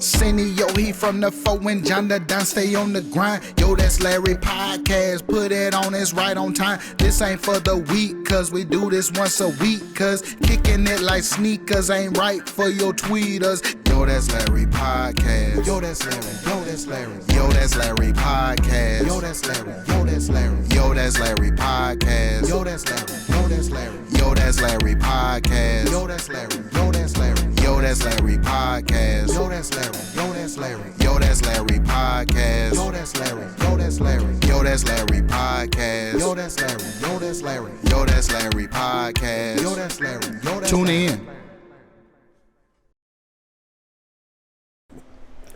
Senio, he from the 4 when John the Don stay on the grind. Yo, that's Larry Podcast, put it on, it's right on time. This ain't for the week, cause we do this once a week. Cause kicking it like sneakers ain't right for your tweeters. Yo, that's Larry Podcast. Yo, that's Larry. Yo, that's Larry. Yo, that's Larry Podcast. Yo, that's Larry. Yo, that's Larry. Yo, that's Larry Podcast. Yo, that's Larry. Yo, that's Larry. Yo, that's Larry Podcast. Yo, that's Larry. Yo, that's Larry. Yo, that's Larry Podcast. Yo, that's Larry. Yo, that's Larry. Yo, that's Larry Podcast. Yo, that's Larry. Yo, that's Larry. Yo, that's Larry Podcast. Yo, that's Larry. Yo, that's Larry. Yo, that's Larry Podcast. Yo, that's Larry. Yo, that's Tune in.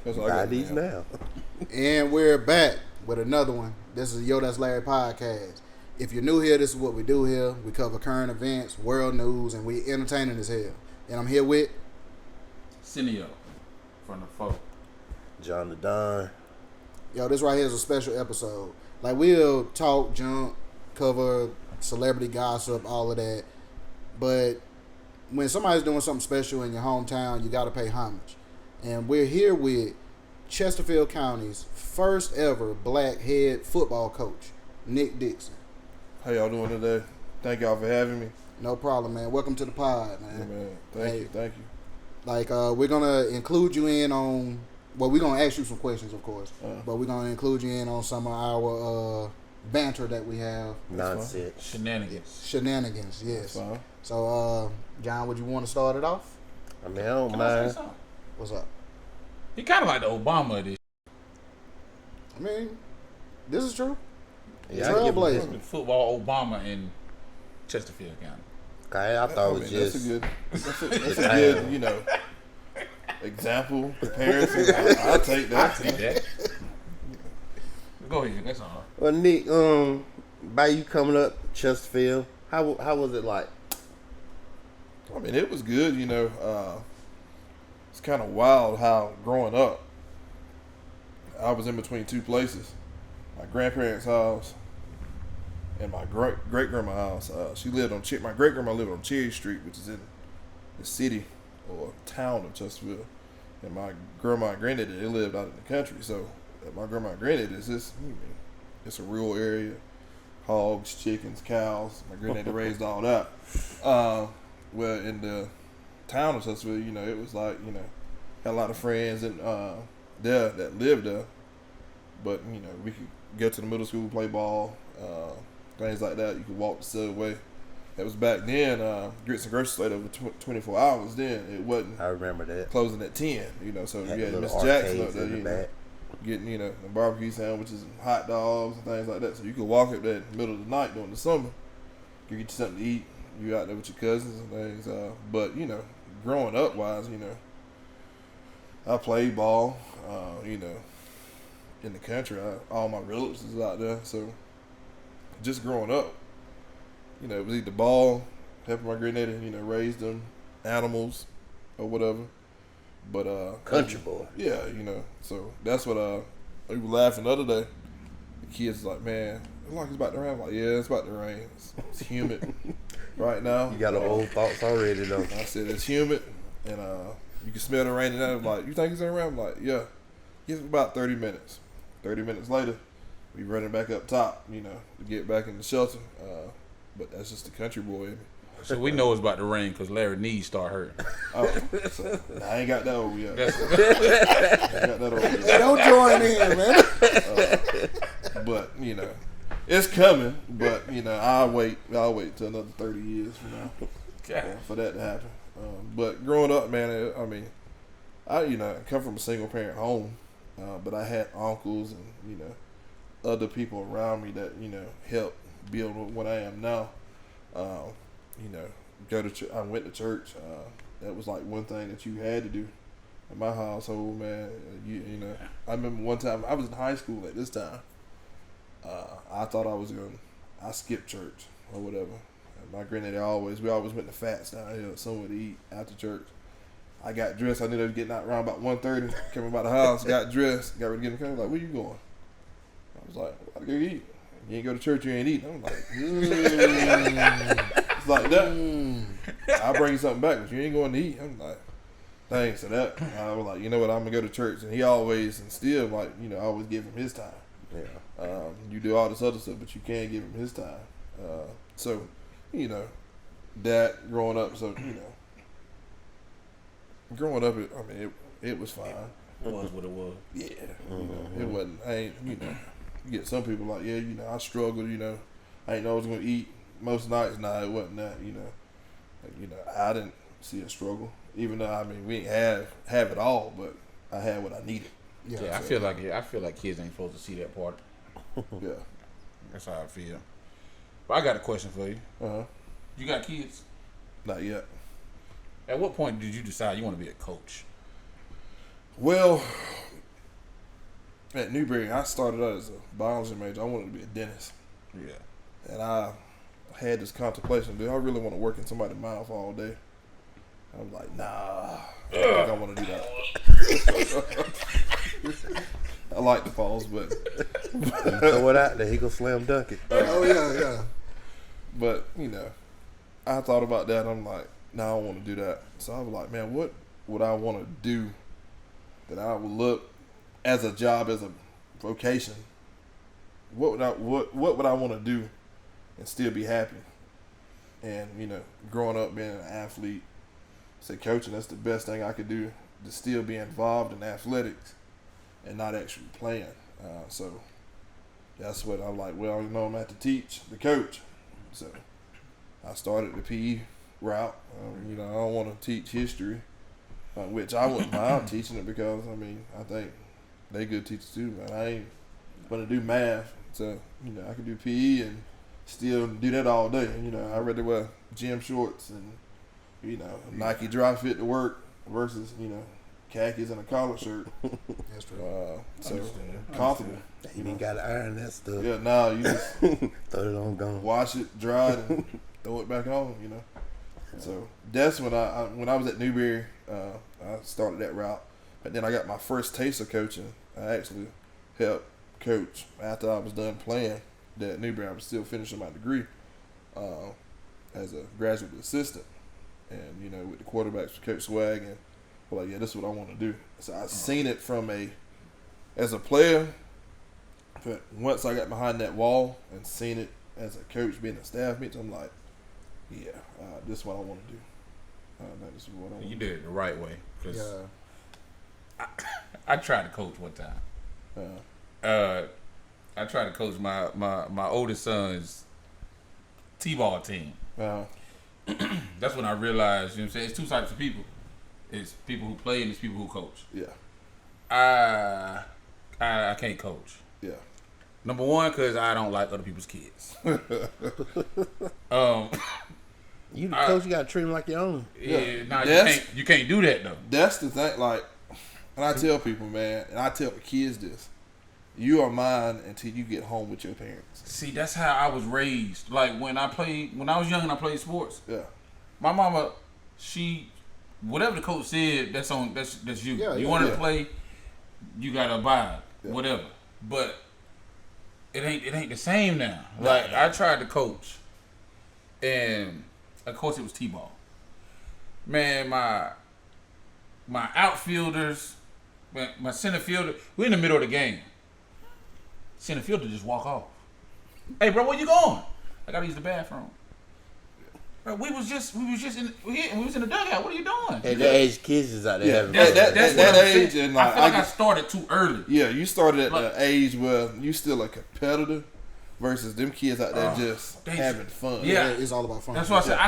Buy these now. And we're back with another one. This is Yo, That's Larry Podcast. If you're new here, this is what we do here. We cover current events, world news, and we entertaining as hell. And I'm here with Senio from the 4. John the Don. Yo, this right here is a special episode. Like, we'll talk junk, cover celebrity gossip, all of that. But when somebody's doing something special in your hometown, you got to pay homage. And we're here with Chesterfield County's first ever black head football coach, Nick Dixon. How y'all doing today? Thank y'all for having me. No problem, man. Welcome to the pod, man. Yeah, man. Thank you. Like, we're going to include you in on, well, we're going to ask you some questions, of course, but we're going to include you in on some of our banter that we have. Nonsense. Shenanigans, yes. So, John, would you want to start it off? I mean, I don't mind. What's up? He kind of like the Obama of this. I mean, this is true. Yeah, Trailblazing. Football Obama in Chesterfield County. Okay, I thought it was just... That's a good, example, comparison. I'll take that. Go ahead, that's all. Well, Nick, by you coming up Chesterfield, how was it like? I mean, it was good, It's kind of wild how growing up, I was in between two places. My grandparents' house and my great-grandma's house. My great-grandma lived on Cherry Street, which is in the city or town of Chesterfield. And my grandma and granddaddy, they lived out in the country. So my grandma and granddaddy it's a rural area. Hogs, chickens, cows. My granddaddy raised all that. Well, in the town of Chesterfield, it was like, had a lot of friends and there that lived there. But, we could go to the middle school, play ball, things like that. You could walk the subway. That was back then. Grits and grocery store over 24 hours then. It wasn't. I remember that. Closing at 10, so Had you had Miss arcades Jackson up there, in the back. getting, the barbecue sandwiches and hot dogs and things like that. So you could walk up there in the middle of the night during the summer. You get you something to eat. You out there with your cousins and things. But, growing up wise, I played ball, in the country. All my relatives was out there. So just growing up, it was either ball, helping my granddaddy, raise them animals or whatever. But country boy. Yeah, So that's what we were laughing the other day. The kids was like, man, it look like it's about to rain. I'm like, yeah, it's about to rain. It's humid right now. You got the old thoughts already though. I said it's humid and you can smell the rain and I was like, you think it's gonna rain? I'm like, yeah. Give it about 30 minutes. 30 minutes later, we running back up top, to get back in the shelter. But that's just the country boy in me. So we know it's about to rain because Larry's knees start hurting. So, I ain't got that over yet. Don't join in, man. But it's coming. But I'll wait till another 30 years from now for that to happen. But growing up, man, I come from a single parent home, but I had uncles and other people around me that helped build what I am now. I went to church. That was like one thing that you had to do in my household, man. I remember one time I was in high school at this time. I thought I skipped church or whatever. And my granddaddy we always went to Fats down here somewhere to eat after church. I got dressed. I knew they was getting out around about 1:30. Came by the house, got dressed, got ready to get in the car. Like, where you going? I was like, I gotta go eat. You ain't go to church, you ain't eating. I'm like, it's like that. I'll bring you something back, but you ain't going to eat. I'm like, things. So that I was like, you know what, I'm gonna go to church, and he always and still like, you know, I always give him his time. Yeah. You do all this other stuff, but you can't give him his time. So, you know, that growing up, so you know, growing up, it was fine. It was what it was. Yeah, you know, it wasn't. I ain't, you know, you get some people like, yeah, you know, I struggled. You know, I ain't know I was gonna eat most nights. Nah, it wasn't that. You know, like, you know, I didn't see a struggle. Even though we ain't have it all, but I had what I needed. Yeah, So, I feel like kids ain't supposed to see that part. Yeah. That's how I feel. But I got a question for you. Uh-huh. You got kids? Not yet. At what point did you decide you want to be a coach? Well, at Newberry, I started out as a biology major. I wanted to be a dentist. Yeah. And I had this contemplation, do I really want to work in somebody's mouth all day? I was like, nah, I don't think I want to do that. I like the pause, but Throw it out there, he gonna slam dunk it. Oh yeah. but you know, I thought about that. I'm like, no, I don't want to do that. So I was like, man, what would I want to do that I would look as a job, as a vocation? What would I want to do and still be happy? And you know, growing up being an athlete, say coaching, that's the best thing I could do to still be involved in athletics and not actually playing. So that's what I'm like. Well, you know, I'm gonna have to teach the coach. So I started the PE route. You know, I don't want to teach history, which I wouldn't mind teaching it because I think they good teachers too. Man, I ain't gonna do math, so you know, I can do PE and still do that all day. You know, I'd rather wear gym shorts and you know Nike dry fit to work versus you know khakis and a collar shirt. That's true. So comfortable. You ain't gotta iron that stuff. Yeah, nah, you just Throw it on gone. wash it, dry it, and throw it back on. You know. So that's when I was at Newberry, I started that route. But then I got my first taste of coaching. I actually helped coach after I was done playing at Newberry. I was still finishing my degree as a graduate assistant, and you know with the quarterbacks for Coach Swag, and I'm like, yeah, this is what I want to do. So I seen it as a player, but once I got behind that wall and seen it as a coach being a staff meet, I'm like, yeah, this is what I want to do. This is what I want. You did it the right way. Cause Yeah. I tried to coach one time. I tried to coach my oldest son's T-ball team. That's when I realized, you know what I'm saying? It's two types of people. It's people who play and it's people who coach. Yeah. I can't coach. Yeah. Number one, because I don't like other people's kids. You the coach, you gotta treat him like your own. You can't do that though. That's the thing. Like, and I tell people, man, and I tell the kids this: you are mine until you get home with your parents. See, that's how I was raised. Like when I was young and I played sports. Yeah. My mama, whatever the coach said, that's you. Yeah, you yeah, want to yeah. play, you gotta abide. Yeah. Whatever. But it ain't the same now. Like I tried to coach, and of course it was T-ball. Man, my outfielders, my center fielder, we're in the middle of the game. Center fielder just walk off. Hey, bro, where you going? I gotta use the bathroom. Bro, we was just in the dugout. What are you doing? At that age, kids is out there Yeah. having That fun. what I'm age, saying. and I like, feel like I started too early. Yeah, you started at Like- the age where you still a competitor versus them kids out there just they- having fun. Yeah. It's all about fun. That's why I said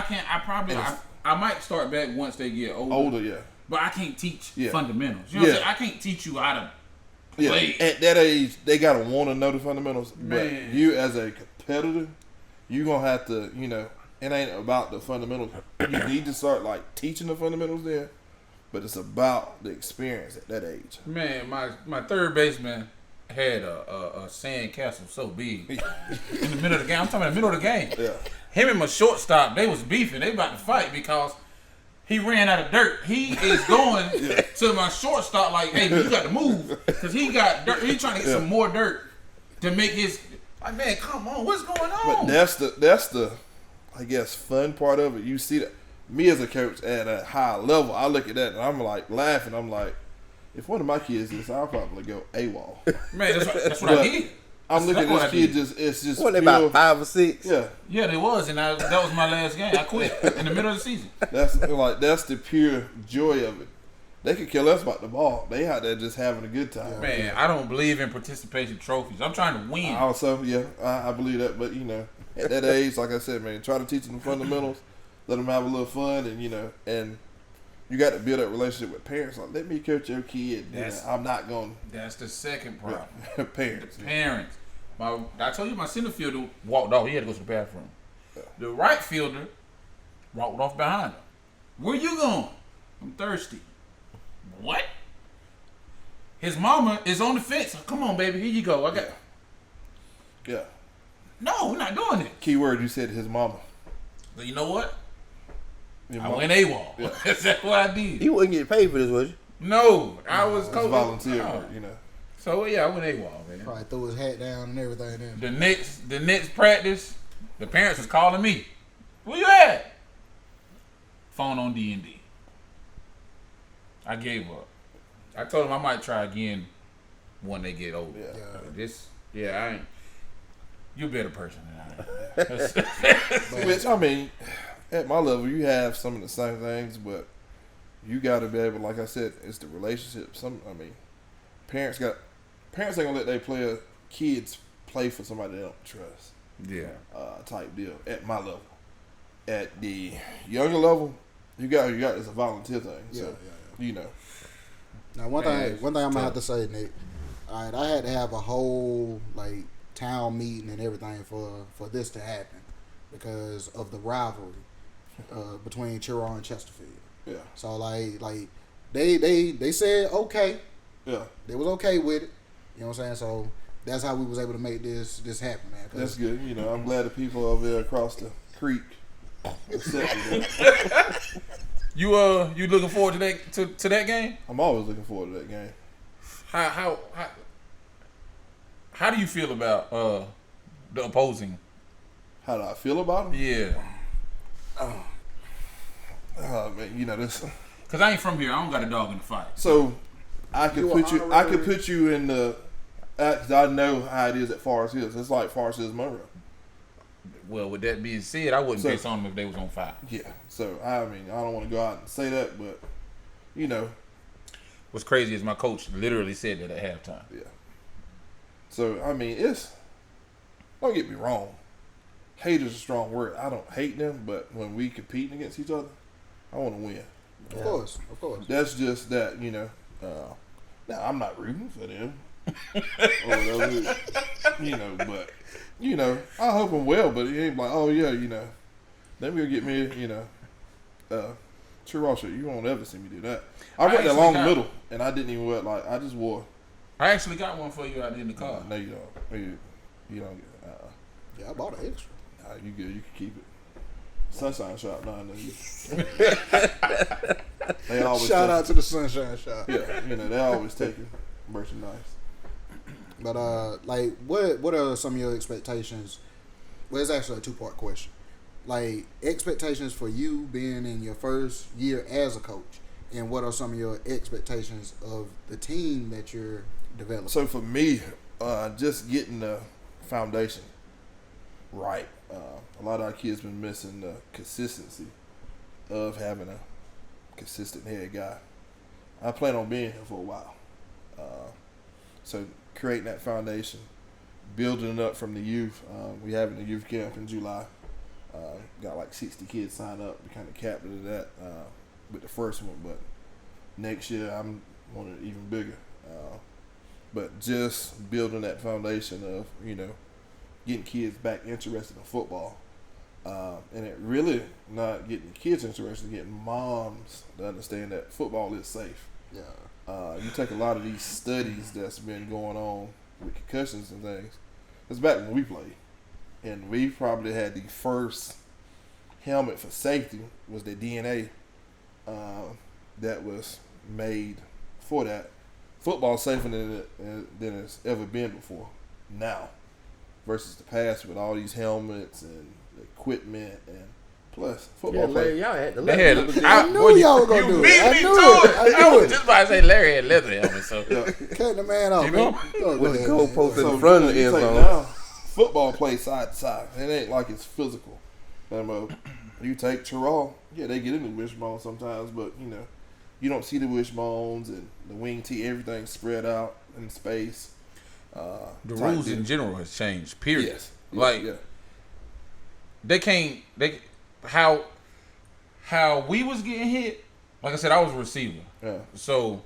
I might start back once they get older. Older, yeah. But I can't teach Yeah. fundamentals. You know what I'm Yeah. saying? I can't teach you how to Yeah, play. at that age, they gotta want to know the fundamentals. Man. But you, as a competitor, you gonna have to, you know, it ain't about the fundamentals. You need to start like teaching the fundamentals there, but it's about the experience at that age. Man, my third baseman had a sand castle so big in the middle of the game. I'm talking about the middle of the game. Yeah, Him and my shortstop, they was beefing. They about to fight because he ran out of dirt. He is going to my shortstop like, hey, you got to move because he got dirt. He trying to get some more dirt to make his. Like, man, come on, what's going on? but that's the I guess fun part of it. You see that me as a coach at a high level, I look at that and I'm like laughing. I'm like, if one of my kids is, I'll probably go AWOL. Man, that's what I did. I'm looking at this kid it's just. What, they about 5 or 6? Yeah. Yeah, they was, and that was my last game. I quit in the middle of the season. That's the pure joy of it. They could kill us about the ball. They out there just having a good time. Man, I don't believe in participation trophies. I'm trying to win. Also, yeah, I believe that. But, at that age, like I said, man, try to teach them the fundamentals. Let them have a little fun. And, and you got to build that relationship with parents. Like, let me coach your kid. I'm not going to. That's the second problem. Parents. The parents. I told you my center fielder walked off. He had to go to the bathroom. The right fielder walked off behind him. Where you going? I'm thirsty. What? His mama is on the fence. Come on, baby. Here you go. I got. Yeah. No, we're not doing it. Key word you said, his mama. But you know what? Your I mama. went AWOL. Yeah. That's what I did. You wouldn't get paid for this, would you? No, I was It's coaching. volunteer No. work, So yeah, I went AWOL, man. Probably threw his hat down and everything. Then The next practice, the parents was calling me. Where you at? Phone on D&D. I gave up. I told them I might try again when they get older. I ain't. You're a better person than I am. Which, I mean, at my level, you have some of the same things, but you got to be able, like I said, it's the relationship. Parents ain't gonna let their kids play for somebody they don't trust. Yeah. Type deal at my level. At the younger level, you got it's a volunteer thing. So Now one thing I'm gonna have to say, Nick. All right, I had to have a whole town meeting and everything for this to happen because of the rivalry between Chirron and Chesterfield. Yeah. So they said okay. Yeah. They was okay with it. You know what I'm saying? So that's how we was able to make this happen, man. That's good. I'm glad the people over there across the creek accepted it. You looking forward to that game? I'm always looking forward to that game. How do you feel about the opposing? How do I feel about them? Yeah. Man, this. Cause I ain't from here. I don't got a dog in the fight. So I could put you in the. Cause I know how it is at Forest Hills. It's like Forest Hills Monroe. Well, with that being said, I wouldn't piss on them if they was on fire. Yeah. So I don't want to go out and say that, but What's crazy is my coach literally said that at halftime. Yeah. So don't get me wrong. Hate is a strong word. I don't hate them, but when we competing against each other, I want to win. Of course. That's just that, now I'm not rooting for them. Or whatever, but I hope them well, but it ain't like, oh yeah, let me go get me, True shirt. You won't ever see me do that. I went that long middle, and I didn't even wear I just wore. I actually got one for you out there in the car. No, you don't. You don't get. Yeah, I bought an extra. Nah, you good. You can keep it. Sunshine Shop. Nah, no. They always shout out to the Sunshine Shop. Yeah, they always taking merchandise. But what are some of your expectations? Well, it's actually a 2-part question. Expectations for you being in your first year as a coach, and what are some of your expectations of the team that you're developing? So for me, just getting the foundation right. A lot of our kids been missing the consistency of having a consistent head guy. I plan on being here for a while. So creating that foundation, building it up from the youth. We having a youth camp in July. Got like 60 kids signed up. We kind of capped it at that with the first one, but next year I'm wanting it even bigger. But just building that foundation of getting kids back interested in football, and it really not getting kids interested, getting moms to understand that football is safe. Yeah. You take a lot of these studies that's been going on with concussions and things. It's back when we played. And we probably had the first helmet for safety was the DNA that was made for that. Football safer than it's ever been before now versus the past with all these helmets and equipment and Plus, Yeah, football Larry, player. y'all had the They had. leather. I knew y'all were gonna do it. I Me knew too. it. I I knew was it. just about to say Larry had leather helmet. So Cut the man off. You know? Man. Go With the ahead, goalpost man. in front of the you end take zone. now, football plays side to side. It ain't like it's physical. You take Terrell, yeah, they get into wishbone sometimes, but you don't see the wishbones and the wing tee. Everything's spread out in space. the rules in general has changed. Period. Yes, Like yeah. they can't. How we was getting hit. Like I said, I was a receiver. Yeah. So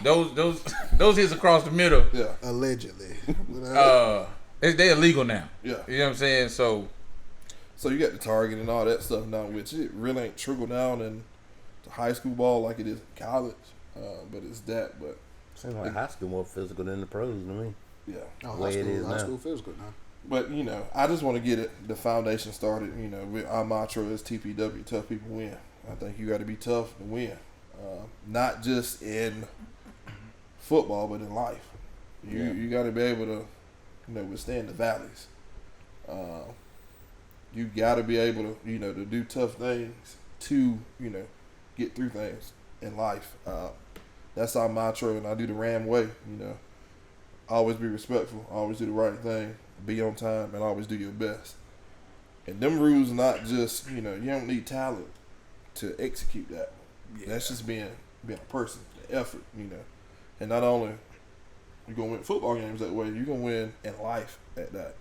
those hits across the middle. Yeah. Allegedly. They illegal now. Yeah. You know what I'm saying? So So you got the target and all that stuff now, which it really ain't trickled down in to high school ball like it is in college. But it's that. But Seems like high school more physical than the pros to me. yeah. Oh, Way it is high now. school physical now. But I just want to get the foundation started. With our mantra is TPW, tough people win. I think you got to be tough to win, not just in football, but in life. You got to be able to, withstand the valleys. You got to be able to, to do tough things to, get through things in life. That's our mantra, and I do the Ram way. Always be respectful, always do the right thing, be on time, and always do your best. And them rules, not just you don't need talent to execute that. Yeah. That's just being a person, the effort, And not only you gonna win football games that way, you gonna win in life at that.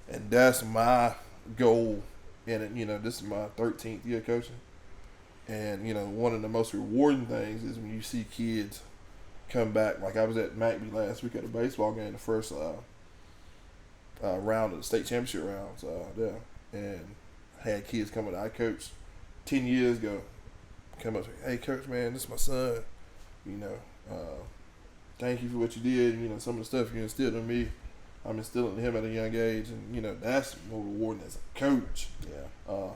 And that's my goal in it. This is my 13th year coaching, and one of the most rewarding things is when you see kids come back. Like I was at McBee last week at a baseball game, the first round of the state championship rounds there, and had kids coming. I coached 10 years ago. Come up to me, hey coach, man, this is my son. Thank you for what you did. Some of the stuff you instilled in me, I'm instilling in him at a young age, and that's more rewarding as a coach. Yeah.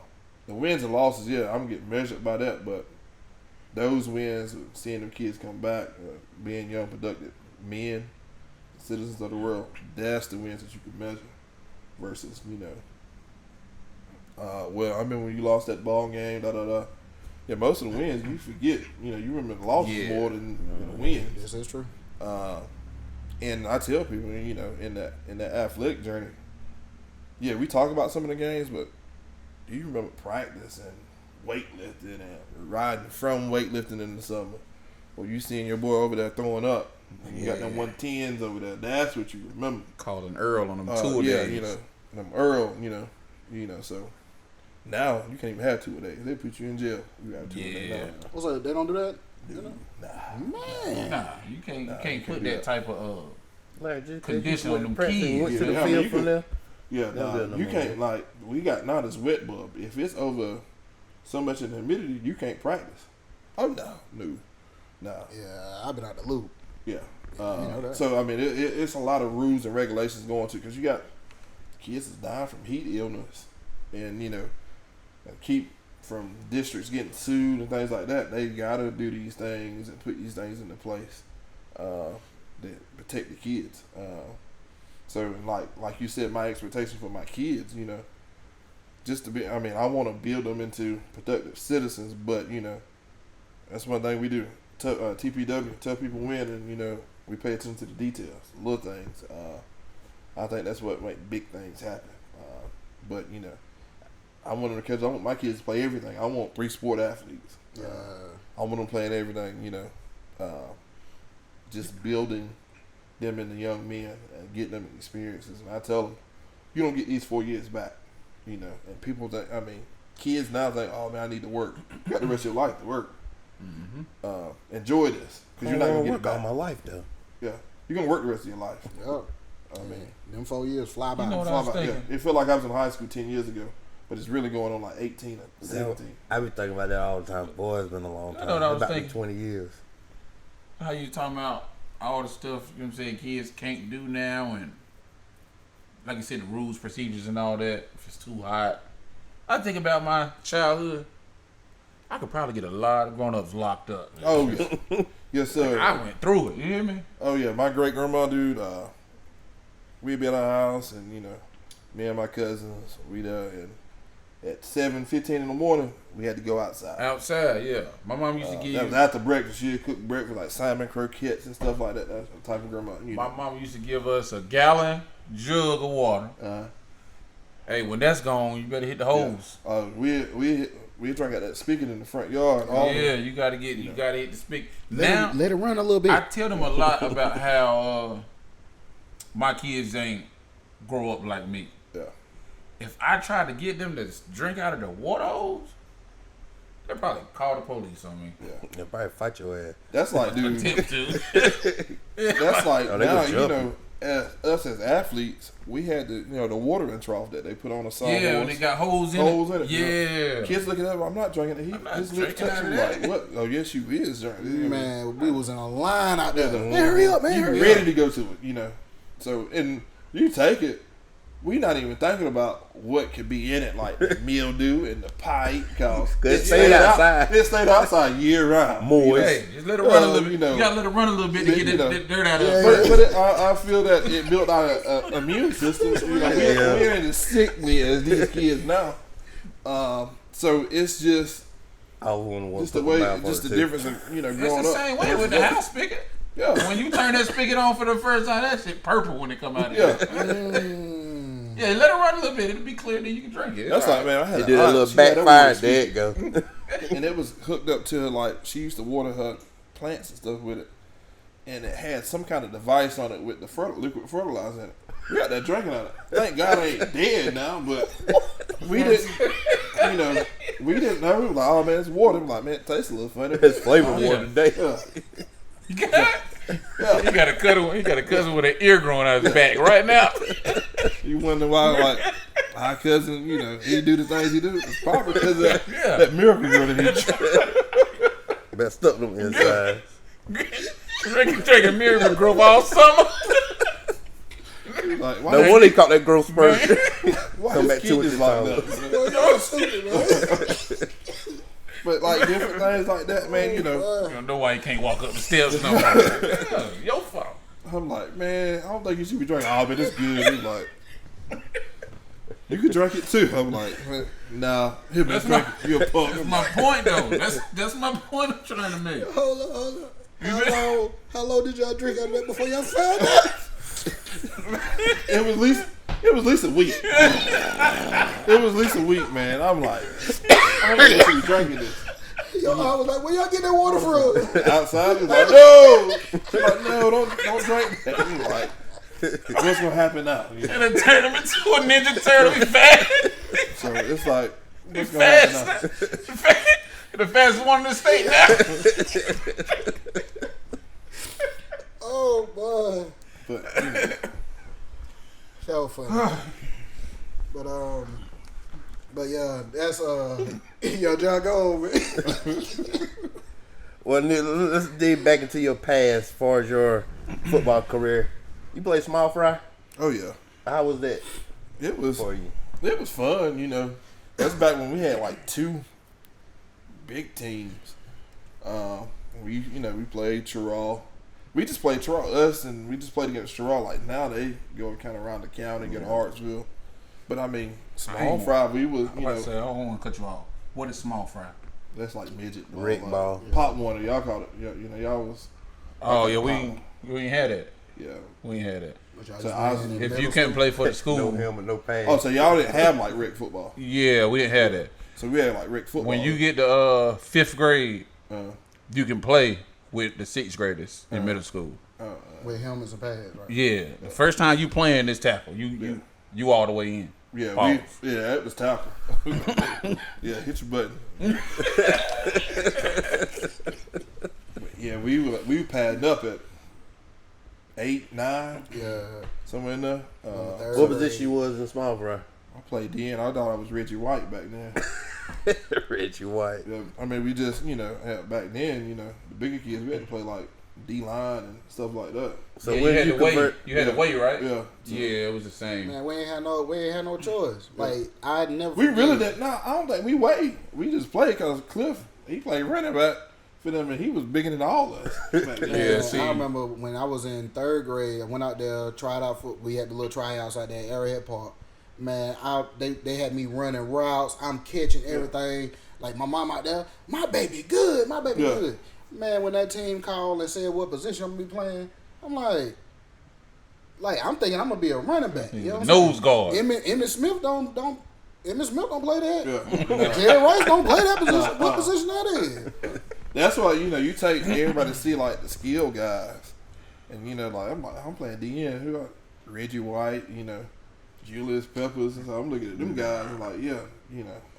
The wins and losses, yeah, I'm getting measured by that, but those wins, seeing them kids come back, being young, productive men, citizens of the world, that's the wins that you can measure versus, well, I remember when you lost that ball game, Yeah, most of the wins, you forget, you remember the losses more than the wins. Yes, that's true. And I tell people, in that athletic journey, yeah, we talk about some of the games, but do you remember practice and weightlifting and riding from weightlifting in the summer? Or you seeing your boy over there throwing up, and you got them 110s over there. That's what you remember. calling Earl on them tour yeah, days. them Earl, so now you can't even have 2 a day. They put you in jail. You got 2 a day now. What's that? They don't do that? Nah, you can't put that type of Larry, just condition on them pressing, kids. went to the Yeah, I mean, field you from could- there. Yeah, Don't nah, do it no you more, can't man. we got now this wet bulb. If it's over so much in the humidity, you can't practice. Oh no. Yeah, I've been out the loop. Yeah. know that. So I mean, it's a lot of rules and regulations going to because you got kids that's dying from heat illness, and keep from districts getting sued and things like that. They gotta do these things and put these things into place that protect the kids. So like you said, my expectation for my kids, just to be. I mean, I want to build them into productive citizens, but that's one thing we do. TPW, tough people win, and we pay attention to the details, little things. I think that's what makes big things happen. But I want them to I want my kids to play everything. I want 3 sport athletes. I want them playing everything. Just building them into young men and getting them experiences. And I tell them, you don't get these 4 years back. And people think, kids now think, oh man, I need to work. You got the rest of your life to work. Mm-hmm. Enjoy this because you're not gonna get it back. All my life though. Yeah, you're gonna work the rest of your life. Yep. I mean, them 4 years fly by. You know what I fly was by. thinking? Yeah. It felt like I was in high school 10 years ago, but it's really going on like 18 or 17. I be thinking about that all the time. Boy, it's been a long time. I know what I was about thinking. 20 years. How you talking about all the stuff, kids can't do now, and like you said, the rules, procedures, and all that. If it's too hot, I think about my childhood. I could probably get a lot of grown-ups locked up. Oh yeah, yes sir. I went through it. You hear me? Oh yeah, my great grandma, dude. We'd be at our house, and me and my cousins, we there, and at 7:15 in the morning, we had to go outside. Outside, yeah. My mom used to give That you. was after breakfast. She'd cook breakfast like salmon croquettes and stuff like that. That's the type of grandma. My mom used to give us a gallon jug of water. Hey, when that's gone, you better hit the hose. We drank at that spigot in the front yard. You gotta hit the spigot. Now Let it run a little bit. I tell them a lot about how my kids ain't grow up like me. Yeah. If I try to get them to drink out of the water hose, they'll probably call the police on me. Yeah. They'll probably fight your ass. That's like, dude. Attempt to. That's like Oh, they now, go jumping. us as athletes, we had the watering trough that they put on the side. Yeah, when they got holes in it. Yeah. Kids looking at it, I'm not drinking it. I'm not His lips drinking touch out him of that. like, what? Oh, yes, you is drinking. Man, we was in a line out there. Yeah. Man, hurry up, man, You hurry ready up. to go to it, So, and you take it. We not even thinking about what could be in it, like the mildew and the pipe, cause It stayed outside. It stayed outside year round. Moist. Hey, just let it run a little bit. you know. You gotta let it run a little bit to get that dirt out of it. But I feel that it built our immune system. We're in as sickly as these kids now. So it's just I wouldn't want just to the put way, my mouth on just it, the too. difference in It's growing the up. same way with the house spigot. Yeah, When you turn that spigot on for the first time, that shit purple when it come out of yeah. there. Yeah, let it run a little bit. It'll be clear, then you can drink it. That's like, man, I had He did a aunt, little she had backfire. over There it go. and it was hooked up to her, like, she used to water her plants and stuff with it, and it had some kind of device on it with the liquid fertilizer in it. We got that drinking on it. Thank God I ain't dead now, but we didn't, we didn't know. We were like, oh man, it's water. I'm like, man, it tastes a little funny. It's flavor yeah. water today. Yeah. You got a cousin with an ear growing out of his back right now. You wonder why, like, our cousin, he do the things he do. It's probably because of that miracle girl that he Better stuff them inside. Drinking miracle growth all summer. like, why No wonder he caught that growth spurt. why Come his back kid to it is this like time. Y'all stupid, man. But like different things like that, man, You don't know why you can't walk up the steps no more. Yeah, your fault. I'm like, man, I don't think you should be drinking. Oh, but it's good. He's like, you could drink it too. I'm like, nah, here, man, drink it. You're a punk. That's my point, though. That's my point I'm trying to make. Hold on. How long did y'all drink out of that before y'all found out? It was at least a week. It was at least a week, man. I'm like, I don't think you should be drinking this. Yo, I was like, where y'all get that water from? Outside, he's like, no. She's like, no, don't drink that. He's like, what's gonna happen now? And then turn him into a Ninja Turtle. He fast. So it's like, He what's gonna happen now? fast. The fastest one in the state now. Oh, boy. But So funny. But yeah, that's yo, John, go over it. Well, let's dig back into your past as far as your football career. You played small fry? oh yeah, How was that it was for you? It was fun, That's back when we had like two big teams. We played Terrell. We just played Terrell, and we just played against Terrell. Like now they go kind of around the county, get Hartsville. But I mean, small fry, we was, I don't want to cut you off. What is small fry? that's like midget ball. Rick like ball. Pop Warner, y'all called it. Y'all was. Oh, yeah, we Pop- ain't had that. Yeah. We ain't had that. So I was, If you can't play for the No school, helmet, no pants. oh, so y'all didn't have like Rick football. yeah, we didn't have that. So we had like Rick football. When you get to 5th grade, you can play with the 6th graders in middle school. With helmets and pads, right? Yeah, the first time you playing this tackle, you all the way in. Yeah, Pause. it was tackle. Yeah, hit your button. Yeah, we were padding up at 8, 9, Yeah. somewhere in there. Third What grade. position you was in small fry? I played D, and I thought I was Reggie White back then. Reggie White. Yeah, I mean, we just back then, the bigger kids we had to play like D line and stuff like that. So Yeah, when you had you to wait. convert? You had to wait, right? Yeah. Yeah, it was the same. Man, we ain't had no choice. Like I never. We really forget- didn't. No, I don't think we waited. We just played because Cliff, he played running back for them, and he was bigger than all of us. back then. Yeah, Man, see. I remember when I was in 3rd grade, I went out there, tried out for. We had the little tryouts out there at Arrowhead Park. man, they had me running routes. I'm catching everything. Like my mom out there, my baby good, good. Man, when that team called and said what position I'm gonna be playing, I'm like I'm thinking I'm gonna be a running back. You know what I'm Nose saying? guard. Emmitt Smith don't play that. Yeah. Jerry Rice don't play that position. What position that is? That's why you take everybody to see like the skill guys, and I'm playing DN. Who are Reggie White, Julius Peppers, and so I'm looking at them guys and like,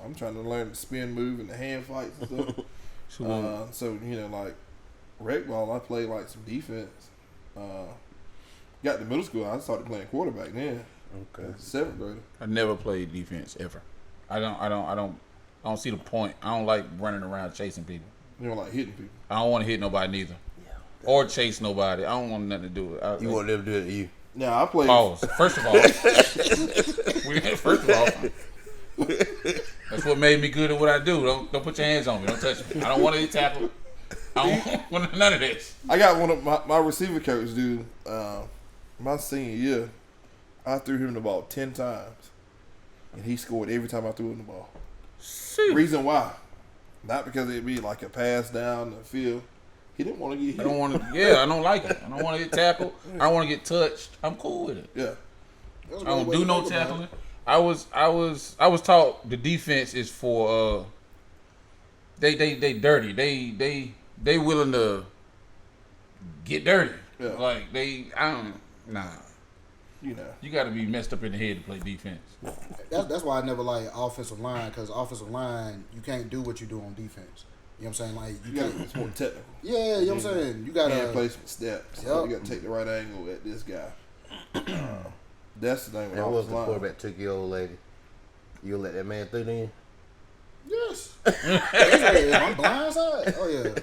I'm trying to learn the spin move and the hand fights and stuff. So like rec ball, I played like some defense. Got to middle school, I started playing quarterback then. Okay. 7th grader. I never played defense ever. I don't see the point. I don't like running around chasing people. You don't like hitting people. I don't want to hit nobody neither, or chase nobody. I don't want nothing to do with it. You want them to do it to you? Yeah, I played. Pause. First of all, that's what made me good at what I do. Don't put your hands on me. Don't touch me. I don't want to get tackled. I don't want none of this. I got one of my receiver coach, dude. My senior year, I threw him the ball 10 times, and he scored every time I threw him the ball. Shoot. Reason why? Not because it'd be like a pass down the field. He didn't want to get hit. I don't want to. Yeah, I don't like it. I don't want to get tackled. I don't want to get touched. I'm cool with it. Yeah. I don't do no tackling. I was taught the defense is for they dirty. They willing to get dirty. Yeah. Like nah. You got to be messed up in the head to play defense. That's why I never like offensive line, because offensive line you can't do what you do on defense. You know what I'm saying? Like you can't. It's more technical. Yeah, you know what I'm saying. You gotta placement steps. Yep. You gotta take the right angle at this guy. That's the thing with And what was offensive the line. quarterback took your old lady? You let that man through then? Yes. I'm blindside. Oh yeah.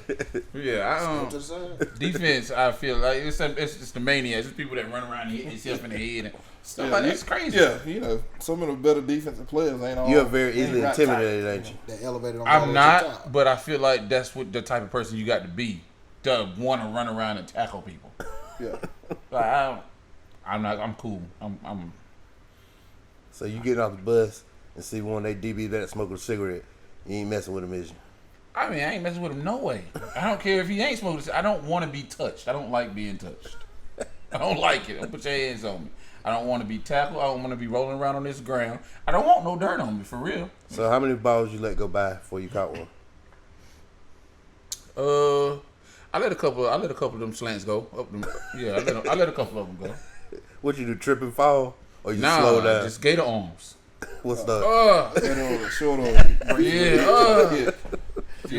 Yeah, To the side. defense. I feel like it's just the maniacs. It's people that run around and hit themselves in the head and stuff like that. It's crazy. Yeah, some of the better defensive players ain't all. You're very easily ain't intimidated, ain't you? That elevated on I'm the not, top. but I feel like that's what the type of person you got to be to want to run around and tackle people. Yeah. Like I'm cool. I'm. So you get off the bus and see one of they DB that smoking a cigarette. You ain't messing with him, is you? I mean, I ain't messing with him no way. I don't care if he ain't smoking. I don't want to be touched. I don't like being touched. I don't like it. Don't put your hands on me. I don't want to be tackled. I don't want to be rolling around on this ground. I don't want no dirt on me, for real. So how many balls you let go by before you caught one? I let a couple of them slants go. I let a couple of them go. What you do, trip and fall? Or you slow down? Just gator arms. What's the... Short on. Yeah.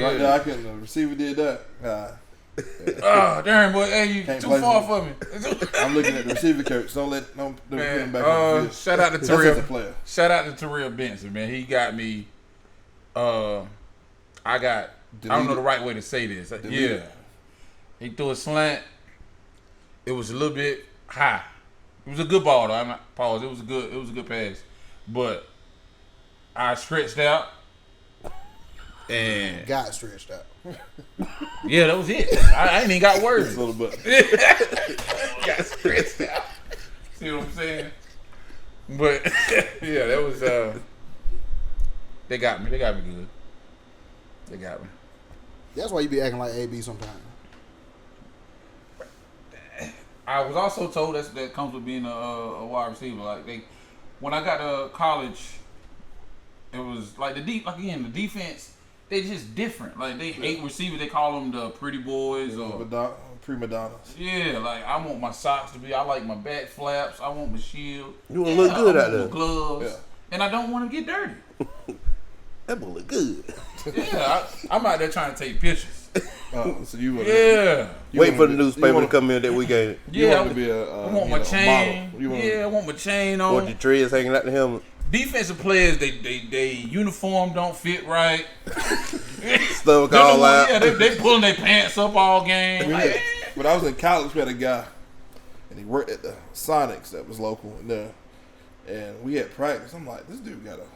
Right there, I couldn't. The receiver did that. Darn boy, hey, you Can't too play far me. for me. I'm looking at the receiver coach. Don't put him back on the field. Shout out to That's as a Terrell. player. Shout out to Terrell Benson, man. He got me. I don't know the right way to say this. Deleted. Yeah, he threw a slant. It was a little bit high. It was a good ball though. I'm not pause. It was a good pass, but I stretched out and Got stretched out. yeah, that was it. I ain't even got words. A little bit. Got stretched out. See what I'm saying? But yeah, that was they got me. They got me good. They got me. That's why you be acting like AB sometimes. I was also told that comes with being a wide receiver. Like when I got to college, it was like the defense. They just different. Like they hate receivers. They call them the pretty boys or Prima donnas. yeah. Like I want my socks to be. I like my back flaps. I want my shield. You want to look good I out want there. my gloves. Yeah. And I don't want to get dirty. That boy look good. Yeah, I'm out there trying to take pictures. So you would Wait for the newspaper to come in that weekend. You Yeah, want to be I want my chain. Model. I want my chain Or on. the dreads hanging out the helmet. Defensive players, they uniform don't fit right. Stomach all out. Yeah, they pulling their pants up all game. Like, When I was in college, we had a guy, and he worked at the Sonics that was local in there, and we had practice. I'm like, this dude got a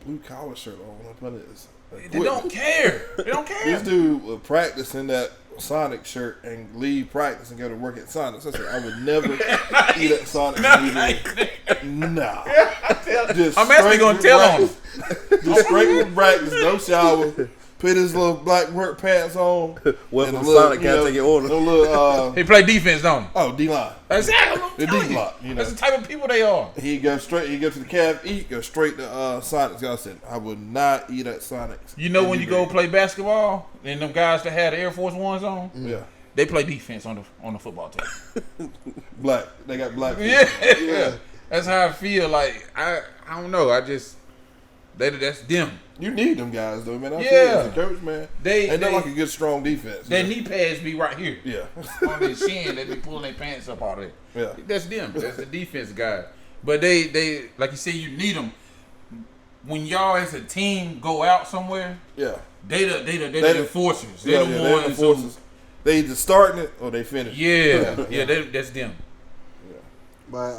blue collar shirt on up under his they don't care. They don't care. This dude was practicing that Sonic shirt and leave practice and go to work at Sonic. I said I would never eat at Sonic. Nah. I'm actually gonna tell on him. Just straight with practice, no shower. Put his little black work pants on. Welcome and to Sonic, can't take your order. He play defense, don't he? Oh, D-line. Exactly. The D-block, you know. That's the type of people they are. He go to the caf, eat, go straight to Sonic's. I said, I would not eat at Sonic's. You know when you go play basketball and them guys that had the Air Force Ones on, Yeah. they play defense on the football team. Black. They got black people. Yeah. That's how I feel. Like I don't know. That's them. You need them guys though, man. I Yeah. tell you, as a coach, man. They're They like a good strong defense. their knee pads be right here. Yeah. On their shin, they be pulling their pants up out of it. Yeah. That's them. That's the defense guy. But they like you said, you need them. When y'all as a team go out somewhere, Yeah. they the enforcers. They're the they're ones forces. They either starting it or they finish. Yeah. That's them. But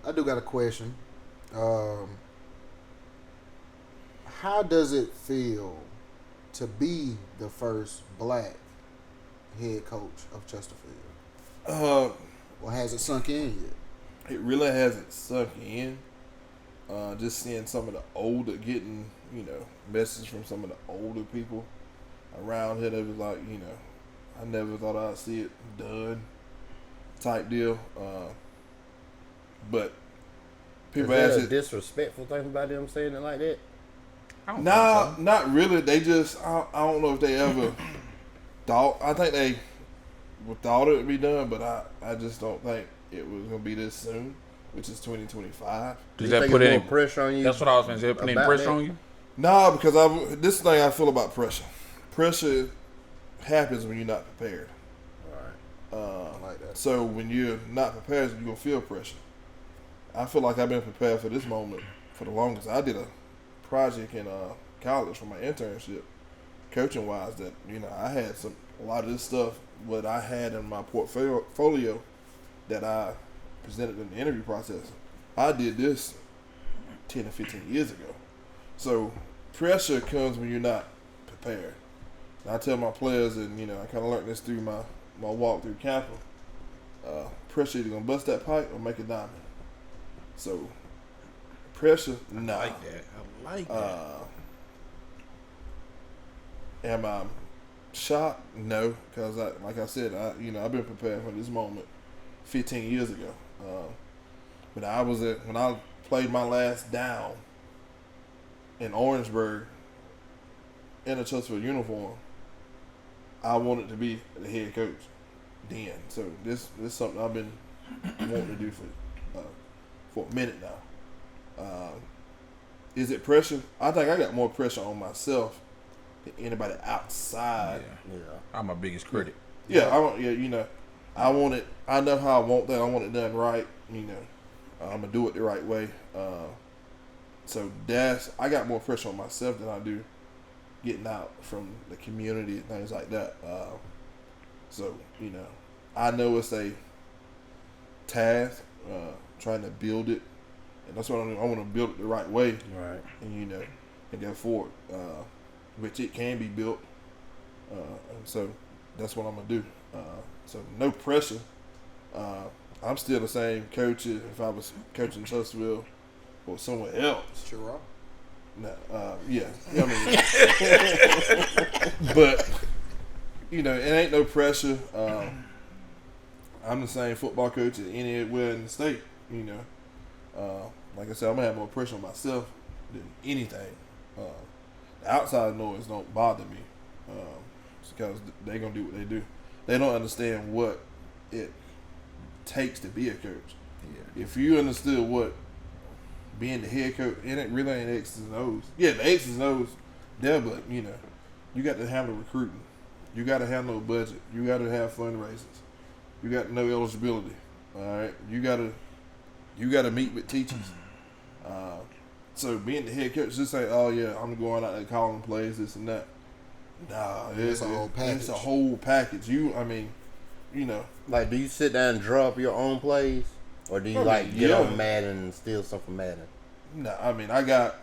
I do got a question. How does it feel to be the first black head coach of Chesterfield? Or has it sunk in yet? It really hasn't sunk in. Just seeing some of the older, getting, messages from some of the older people around here that was like, I never thought I'd see it done type deal. But people Is ask there a it. disrespectful thing about them saying it like that? Nah, not really. They just, I don't know if they ever thought. I think they thought it would be done, but I just don't think it was going to be this soon, which is 2025. Does You that think put it's any more pressure on you? That's what I was saying. Does that put any about pressure that? on you? Nah, because this thing I feel about pressure. Pressure happens when you're not prepared. I like that. So when you're not prepared, you're going to feel pressure. I feel like I've been prepared for this moment for the longest. I did a project in college for my internship, coaching wise, that I had a lot of this stuff what I had in my portfolio that I presented in the interview process. I did this 10 or 15 years ago. So pressure comes when you're not prepared. And I tell my players, and I kind of learned this through my walk through capital. Pressure either gonna bust that pipe or make a diamond. So pressure, nah. I like that. Am I shocked? No, because like I said, I've been prepared for this moment 15 years ago. When I played my last down in Orangeburg in a Chesterfield uniform, I wanted to be the head coach then. So this is something I've been wanting to do for a minute now. Is it pressure? I think I got more pressure on myself than anybody outside. Yeah. I'm my biggest critic. Yeah, I want it. I know how I want that. I want it done right. I'm gonna do it the right way. So I got more pressure on myself than I do getting out from the community and things like that. So I know it's a task trying to build it, and that's what I want to build it the right way. Right. And and go forward, which it can be built. And so that's what I'm gonna do. So no pressure. I'm still the same coach if I was coaching Chesterfield or somewhere else. Sure. No, yeah. But it ain't no pressure. I'm the same football coach as anywhere in the state. Like I said, I'm gonna have more pressure on myself than anything. The outside noise don't bother me because they're gonna do what they do. They don't understand what it takes to be a coach. Yeah. If you understood what being the head coach, it really ain't X's and O's. Yeah, the X's and O's there, but you got to handle recruiting. You got to handle a budget. You got to have fundraisers. You got to know eligibility. All right, you got to meet with teachers. So being the head coach, just say, oh yeah, I'm going out there calling plays, this and that. Nah, It's a whole package. It's a whole package. Like, do you sit down and draw up your own plays, or do you get on Madden and steal some from Madden? No, I got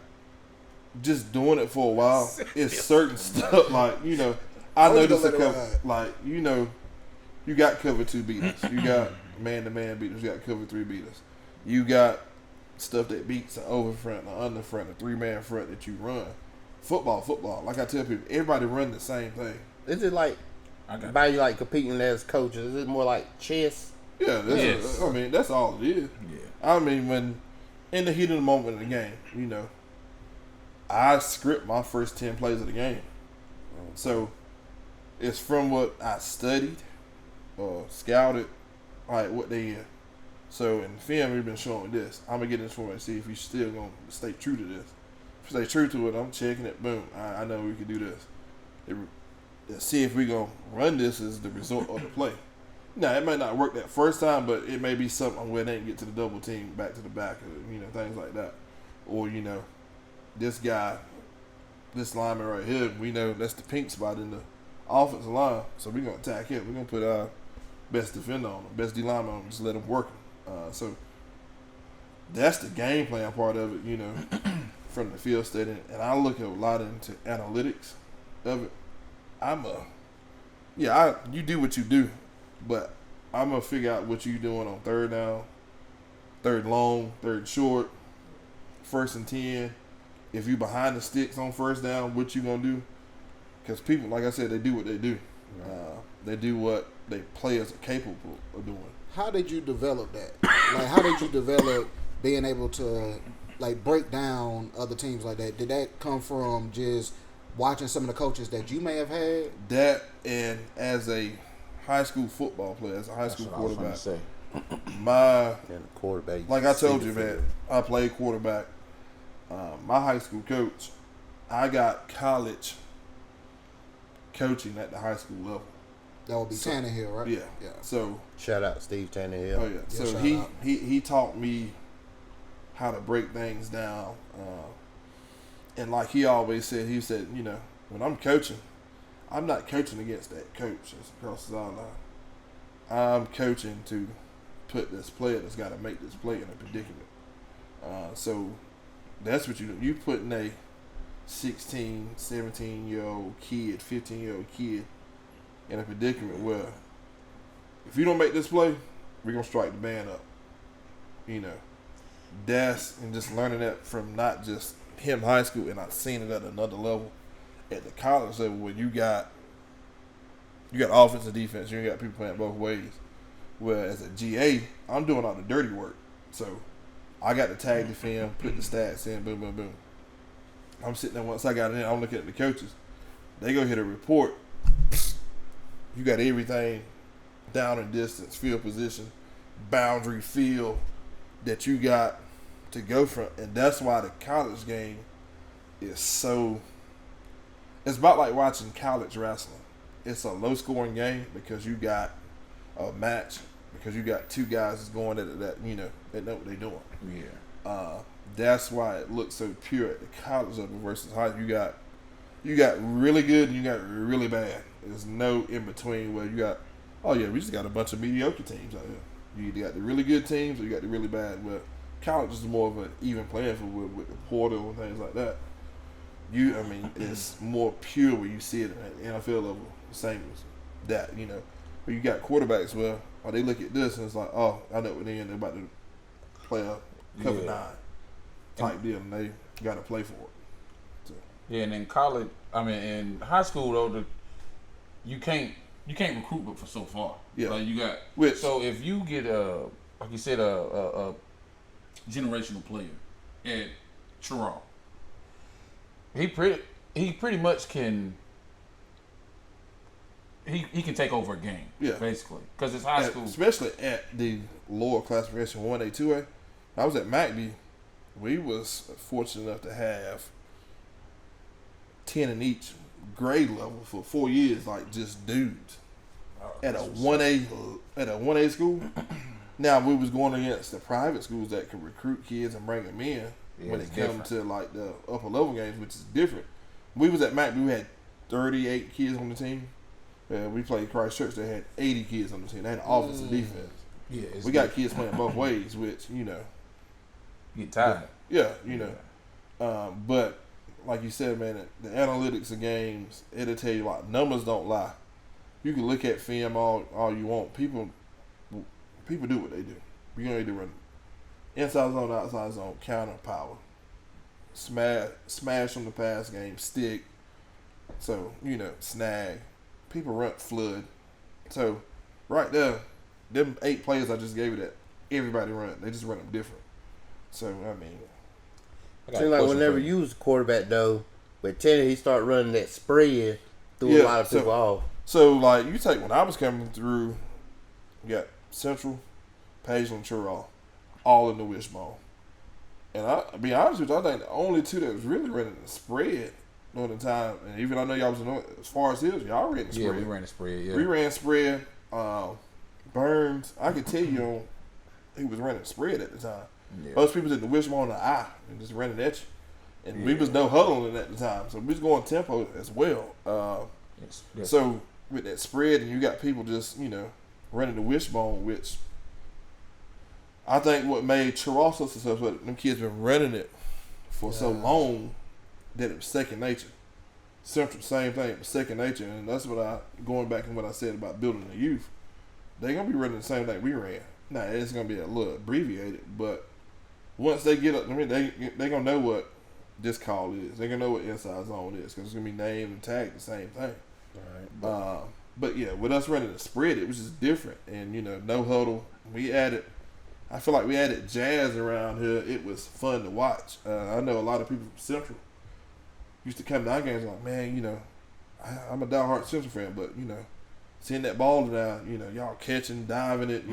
just doing it for a while. It's certain stuff like I Or you noticed gonna a let it couple, ride? like, you know, you got cover 2 beaters. You got man-to-man beaters. You got cover 3 beaters. You got stuff that beats the over front, the under front, the 3-man front that you run. Football. Like I tell people, everybody run the same thing. Is it like by you like competing as coaches? Is it more like chess? Yeah, Yes. I mean, that's all it is. Yeah. I mean, when in the heat of the moment of the game, you know, I script my first 10 plays of the game. So it's from what I studied or scouted, like what they in. So in film, we've been showing this. I'm going to get this for and see if you still going to stay true to this. If you stay true to it, I'm checking it. Boom. I know we can do this. See if we going to run this as the result of the play. Now, it might not work that first time, but it may be something where they can get to the double team, back to the back, or, you know, things like that. Or, you know, this guy, this lineman right here, we know that's the pink spot in the offensive line, so we're going to attack him. We're going to put our best defender on him, best D lineman on him, just let him work him. So that's the game plan part of it, you know, from the field study. And I look a lot into analytics of it. You do what you do, but I'm going to figure out what you're doing on third down, third long, third short, 1st and 10. If you behind the sticks on first down, what you going to do? Because people, like I said, they do what they do. They do what they players are capable of doing. How did you develop that? Like, how did you develop being able to, like, break down other teams like that? Did that come from just watching some of the coaches that you may have had? That, and as a high school football player, as a high school quarterback, Quarterback. Like I told you, man, I played quarterback. My high school coach, I got college coaching at the high school level. That would be Tannehill, right? Yeah. Yeah. So Shout out Steve Tannehill. oh yeah. So he taught me how to break things down. And like he always said, you know, when I'm coaching, I'm not coaching against that coach that's across the sideline. I'm coaching to put this player that's got to make this play in a predicament. So that's what you do. You putting a 16, 17-year-old kid, 15-year-old kid in a predicament where if you don't make this play, we're going to strike the band up. You know, and just learning that from not just him high school, and I've seen it at another level at the college level where you got offense and defense, you got people playing both ways. Whereas at GA, I'm doing all the dirty work. So I got to tag the film, put the stats in, boom, boom, boom. I'm sitting there, once I got it in, I'm looking at the coaches. They go hit a report. You got everything down and distance, field position, boundary, field that you got to go from. And that's why the college game is so... It's about like watching college wrestling. It's a low-scoring game because you got a match, because you got two guys that's going at it that, you know, they know what they're doing. Yeah. That's why it looks so pure at the college level versus high. You got really good and you got really bad. There's no in between where you got, oh yeah, we just got a bunch of mediocre teams out here. You either got the really good teams or you got the really bad. Well, college is more of an even playing field with the portal and things like that. It's more pure when you see it at the NFL level, the same as that, you know. But you got quarterbacks where, they look at this and it's like, oh, I know what they're about to play a cover 9 type deal, and they got to play for it. So. Yeah, and in college, in high school though, you can't recruit but for so far. Yeah, like you got. So if you get like you said, a generational player at Toronto, he pretty much can. He can take over a game, basically, because it's high school. Especially at the lower classification 1A, 2A. I was at McBee. We was fortunate enough to have 10 in each grade level for 4 years, like just dudes. At a 1A school. Now we was going against the private schools that could recruit kids and bring them in when it came to like the upper level games, which is different. We was at McBee. We had 38 kids on the team. We played Christchurch. They had 80 kids on the team. They had offense and defense. Yeah, we got kids playing both ways, which, you know. Get tired. Yeah, you know. But like you said, man, the analytics of games, it'll tell you like numbers don't lie. You can look at film all you want. People do what they do. You're gonna either run inside zone, outside zone, counter, power, smash from the pass game, stick. So snag. People run flood. So right there, them 8 plays I just gave you that everybody run. They just run them different. So I mean, seems like whenever you was a quarterback though, with Teddy, he started running that spread, threw a lot of people off. So like you take when I was coming through, you got Central, Page and Churraw, all in the wishbone. And I'll be honest with you, I think the only 2 that was really running the spread during the time, and even I know y'all was as far as hills, y'all ran the spread. Yeah, we ran the spread. Yeah, we ran spread. Burns, I could tell you he was running spread at the time. Yeah. Most people did the wishbone on the eye and just running at you. And we was no huddling at the time, so we was going tempo as well. Yes. So with that spread, and you got people just running the wishbone, which I think what made Churraw so successful, them kids been running it for so long that it was second nature. Central, same thing, it was second nature, and that's what going back and what I said about building the youth. They're gonna be running the same thing we ran. Now it's gonna be a little abbreviated, but once they get up, I mean, they gonna know what this call is. They're gonna know what inside zone is because it's gonna be named and tagged the same thing. All right. But yeah, with us running the spread, it was just different, and no huddle. I feel like we added jazz around here. It was fun to watch. I know a lot of people from Central used to come to our games like, man, I'm a diehard Central fan, but seeing that ball now, y'all catching, diving it,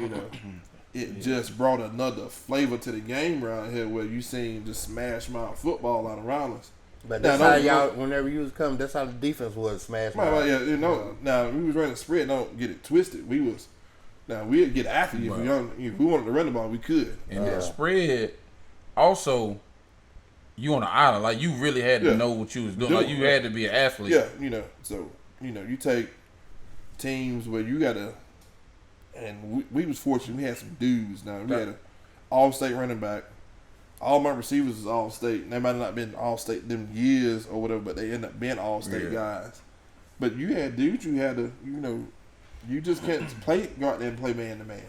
it just brought another flavor to the game around here where you seen just smash mouth football out around us. But that's how y'all, whenever you was coming, that's how the defense was smash mouth. Right, yeah, now we was running spread, don't get it twisted. We'd get after you. If we wanted to run the ball, we could. And that spread, also, you on the island, like you really had to know what you was doing. Like you had to be an athlete. Yeah, so you take teams where you gotta, and we was fortunate. We had some dudes. Now we had an all-state running back. All my receivers was all-state. And they might not been all-state them years or whatever, but they ended up being all-state guys. But you had dudes. You had to, you just can't go out there and play man to man.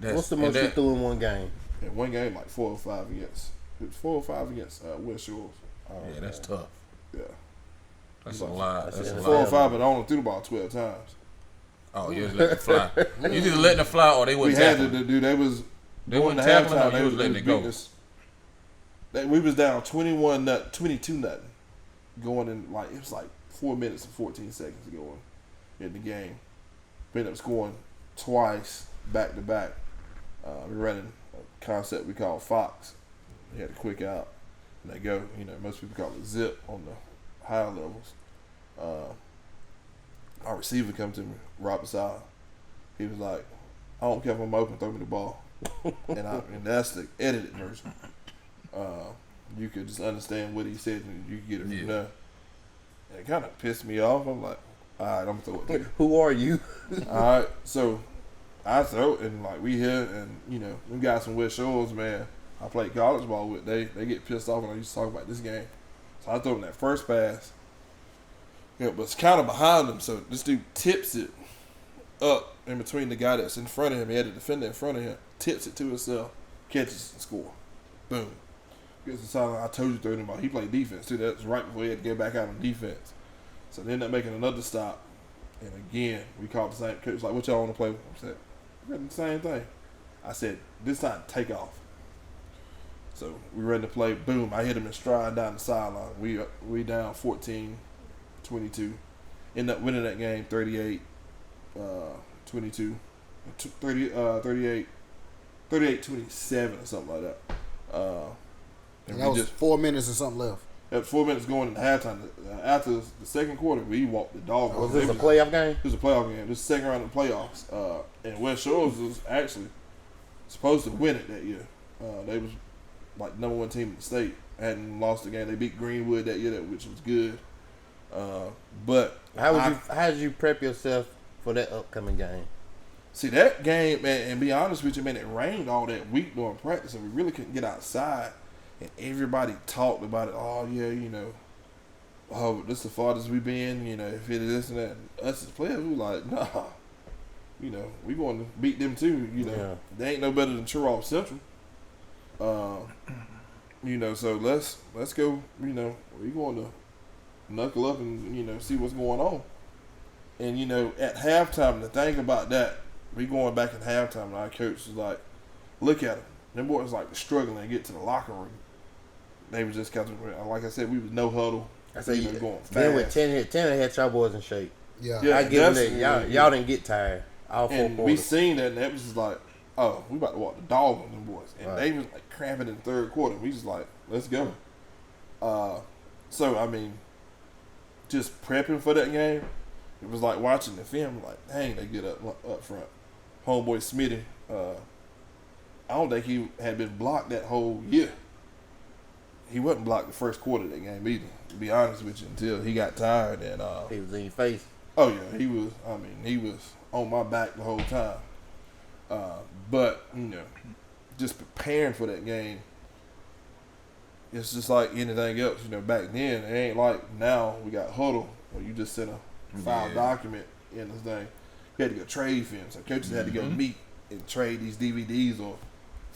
What's the most you threw in one game? In one game, like 4 or 5 against. It was 4 or 5 against West Shores. Yeah, that's tough. Yeah. That's a lot. That's a 4 or lot. 5, but I only threw the ball 12 times. Oh, you was letting it fly. You either letting it fly or they wouldn't tackle. We had to do. They wouldn't tackle or you was letting it go. We was down 22 nothing, going in it was like 4 minutes and 14 seconds going in the game. We ended up scoring twice back to back. We're running a concept we call Fox. We had a quick out, and they go. Most people call it zip on the higher levels. Our receiver come to me, Robert Sala. He was like, "I don't care if I'm open, throw me the ball," and that's the edited version. You could just understand what he said, and you could get it from there. And it kind of pissed me off. I'm like, all right, I'm gonna throw it. Who are you? All right, so I throw it, and we here, and them guys from West Shores, man, I played college ball with. They get pissed off when I used to talk about this game. So I throw him that first pass. But it's kind of behind him, so this dude tips it up in between the guy that's in front of him. He had a defender in front of him, tips it to himself, catches and score. Boom. Gets the silent. I told you throw him out. He played defense too. That's right before he had to get back out on defense. So they ended up making another stop. And again, we called the same coach, like, what y'all want to play with? I said, we're doing the same thing. I said, this time, take off. So we ready to play. Boom. I hit him in stride down the sideline. We down 14-22. End up winning that game 38-22. 38-27 or something like that. And that was 4 minutes and something left. At 4 minutes going into halftime. After the second quarter, we walked the dog. Was this a playoff game? It was a playoff game. This was the second round of the playoffs. And West Shores was actually supposed to win it that year. They was like number 1 team in the state. Hadn't lost the game. They beat Greenwood that year, which was good. But how did you prep yourself for that upcoming game? See, that game, man, and be honest with you, man, it rained all that week during practice, and we really couldn't get outside. And everybody talked about it. Oh, yeah, oh, this is the farthest we been, you know, if it is this and that. And us as players, we like, nah, you know, we going to beat them too, you know. Yeah. They ain't no better than Chirop Central. You know, so let's go, you know, we going to knuckle up and, you know, see what's going on. And, you know, at halftime, the thing about that, we going back in halftime, and our coach was like, look at them. Them boys like struggling to get to the locker room. They was just kind of, like I said, we was no huddle. I say, we was going fast. then with 10 had y'all boys in shape. Yeah. Yeah. I give them that's- that. Y'all didn't get tired. All 4 And we quarters. seen that, and that was just like, oh, we about to walk the dog on them boys. And Right. they was like cramping in the third quarter. We just like, let's go. So, I mean, just prepping for that game, it was like watching the film, like, dang, they get up front. Homeboy Smitty, I don't think he had been blocked that whole year. He wasn't blocked the first quarter of that game either, to be honest with you, until he got tired. And He was in your face. oh, yeah, he was, I mean, he was on my back the whole time. But, you know, just preparing for that game, it's just like anything else. You know, back then, it ain't like now we got huddle where you just send a file document in this thing. You had to go trade film. So coaches had to go meet and trade these DVDs or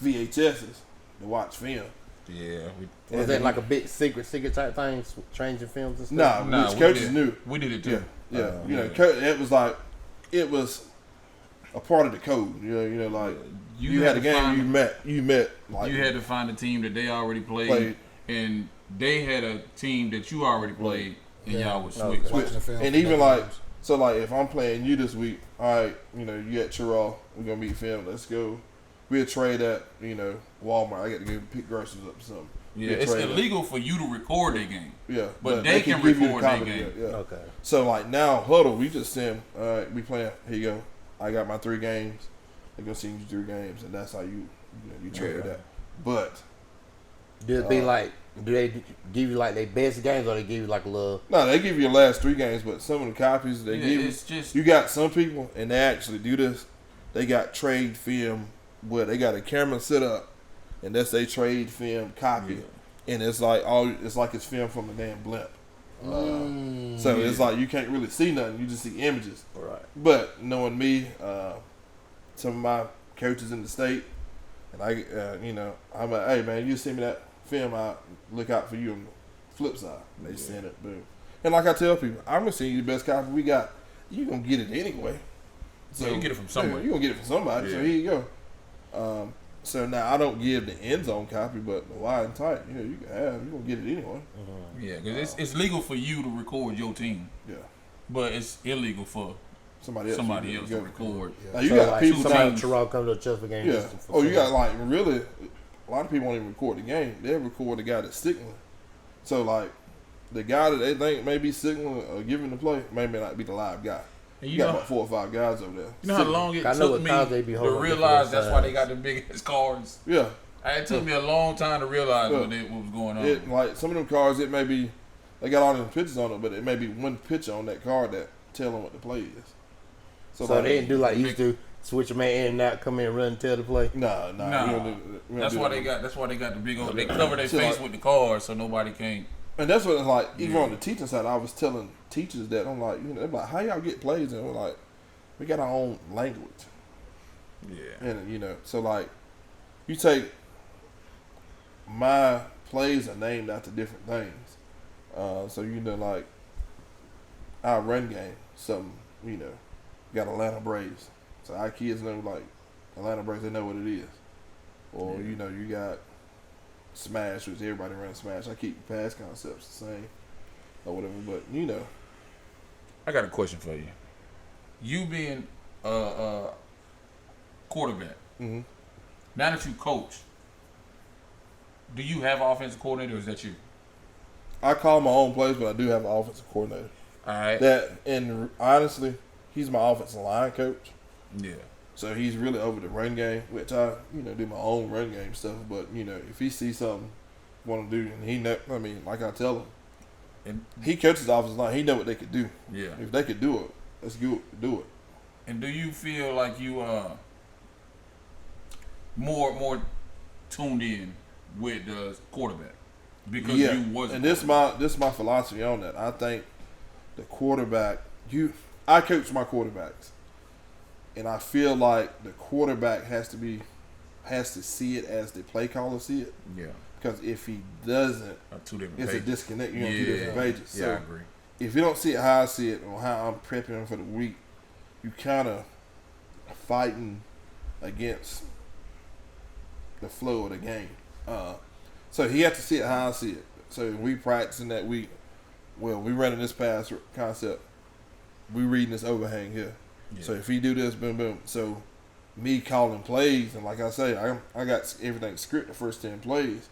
VHSs to watch film. Yeah. Was that like a big secret type thing, changing films and stuff? Nah, which we coaches did. knew. We did it Yeah, too. yeah. You know, it was like, it was a part of the code. You know, like you had a game, you met. Like You had to find a team that they already played, and they had a team that you already played, and y'all would switch. Watching the film and for even that like, games. so like if I'm playing you this week, all right, you know, you at Chirol, we're gonna meet film. Let's go. We'll trade at, you know, Walmart. I got to go pick groceries up or something. Yeah, We'll it's trade illegal for you to record their game. Yeah, But they can give you the record their comedy, game. Yeah. Okay. So like now huddle, we just send. All right, we playing. Here you go. I got my 3 games. They're gonna send you 3 games, and that's how you trade that. But Do it be like? Do they give you like their best games, or they give you like a little? no, they give you your last 3 games, but some of the copies they Yeah, give you. it's just- You got some people, and they actually do this. They got trade film where they got a camera set up, and that's a trade film copy, and it's like it's film from a damn blimp. So it's like you can't really see nothing; you just see images. Right. But knowing me, some of my coaches in the state, and I, I'm like, hey man, you send me that film, I look out for you on the flip side. They send it, boom. And like I tell people, I'm gonna send you the best copy we got. You gonna get it anyway. So Yeah, you get it from somewhere. You gonna get it from somebody. So Yeah. here you go. So now I don't give the end zone copy, but the wide and tight, you can have. You gonna get it anyway. Yeah, because it's legal for you to record your team, Yeah. but it's illegal for Somebody else. somebody you else go. to record. Now you So, got like, people. somebody teams. Terrell comes to a Chesterfield game. Yeah. just for Oh, you fun. got like really. A lot of people won't even record the game. They'll record the guy that's signaling. So like, the guy that they think may be signaling or giving the play may not be the live guy. And You got about 4 or 5 guys over there. You know how long it I know took what me cars they be to holding realize different that's why they sides. got the biggest cars? Yeah. It took me a long time to realize Yeah. what was going on. It like some of them cars, it may be they got all them pictures on it, but it may be one picture on that car that tell them what the play is. So like, they didn't do like you used to switch a man in and out, come in, run, tell the play. Nah. Nah. We don't do, we don't That's do why that. they got the big old. They cover their So, face like- with the cars so nobody can. And that's what it's like. Even Yeah. on the teaching side, I was telling teachers that I'm like, they're like, how y'all get plays? And we're like, we got our own language. Yeah. And so like, you take my plays are named after different things. So like our run game, something got Atlanta Braves. So our kids know like Atlanta Braves, they know what it is. Or you got Smash, which everybody runs Smash. I keep the pass concepts the same or whatever, but I got a question for you. You being a quarterback, Mhm. now that you coach, do you have an offensive coordinator or is that you? I call my own plays, but I do have an offensive coordinator. All right. And honestly, he's my offensive line coach. Yeah. So he's really over the run game, which I, do my own run game stuff. But, if he sees something want to do, and he know, like I tell him, And he coaches the offensive line. He know what they could do. yeah. If they could do it, let's do it. And do you feel like you more tuned in with the quarterback? because Yeah, you wasn't. and this my philosophy on that. I think the quarterback, I coach my quarterbacks, and I feel like the quarterback has to see it as the play caller see it. Yeah. Because if he doesn't, Two different it's pages. a disconnect. You're on two different pages. Yeah, So I agree. if you don't see it how I see it or how I'm prepping him for the week, you kind of fighting against the flow of the game. So he had to see it how I see it. So we practicing that week. Well, we running this pass concept. We reading this overhang here. Yeah. So if he do this, boom, boom. So me calling plays, and like I say, I got everything scripted the first 10 plays.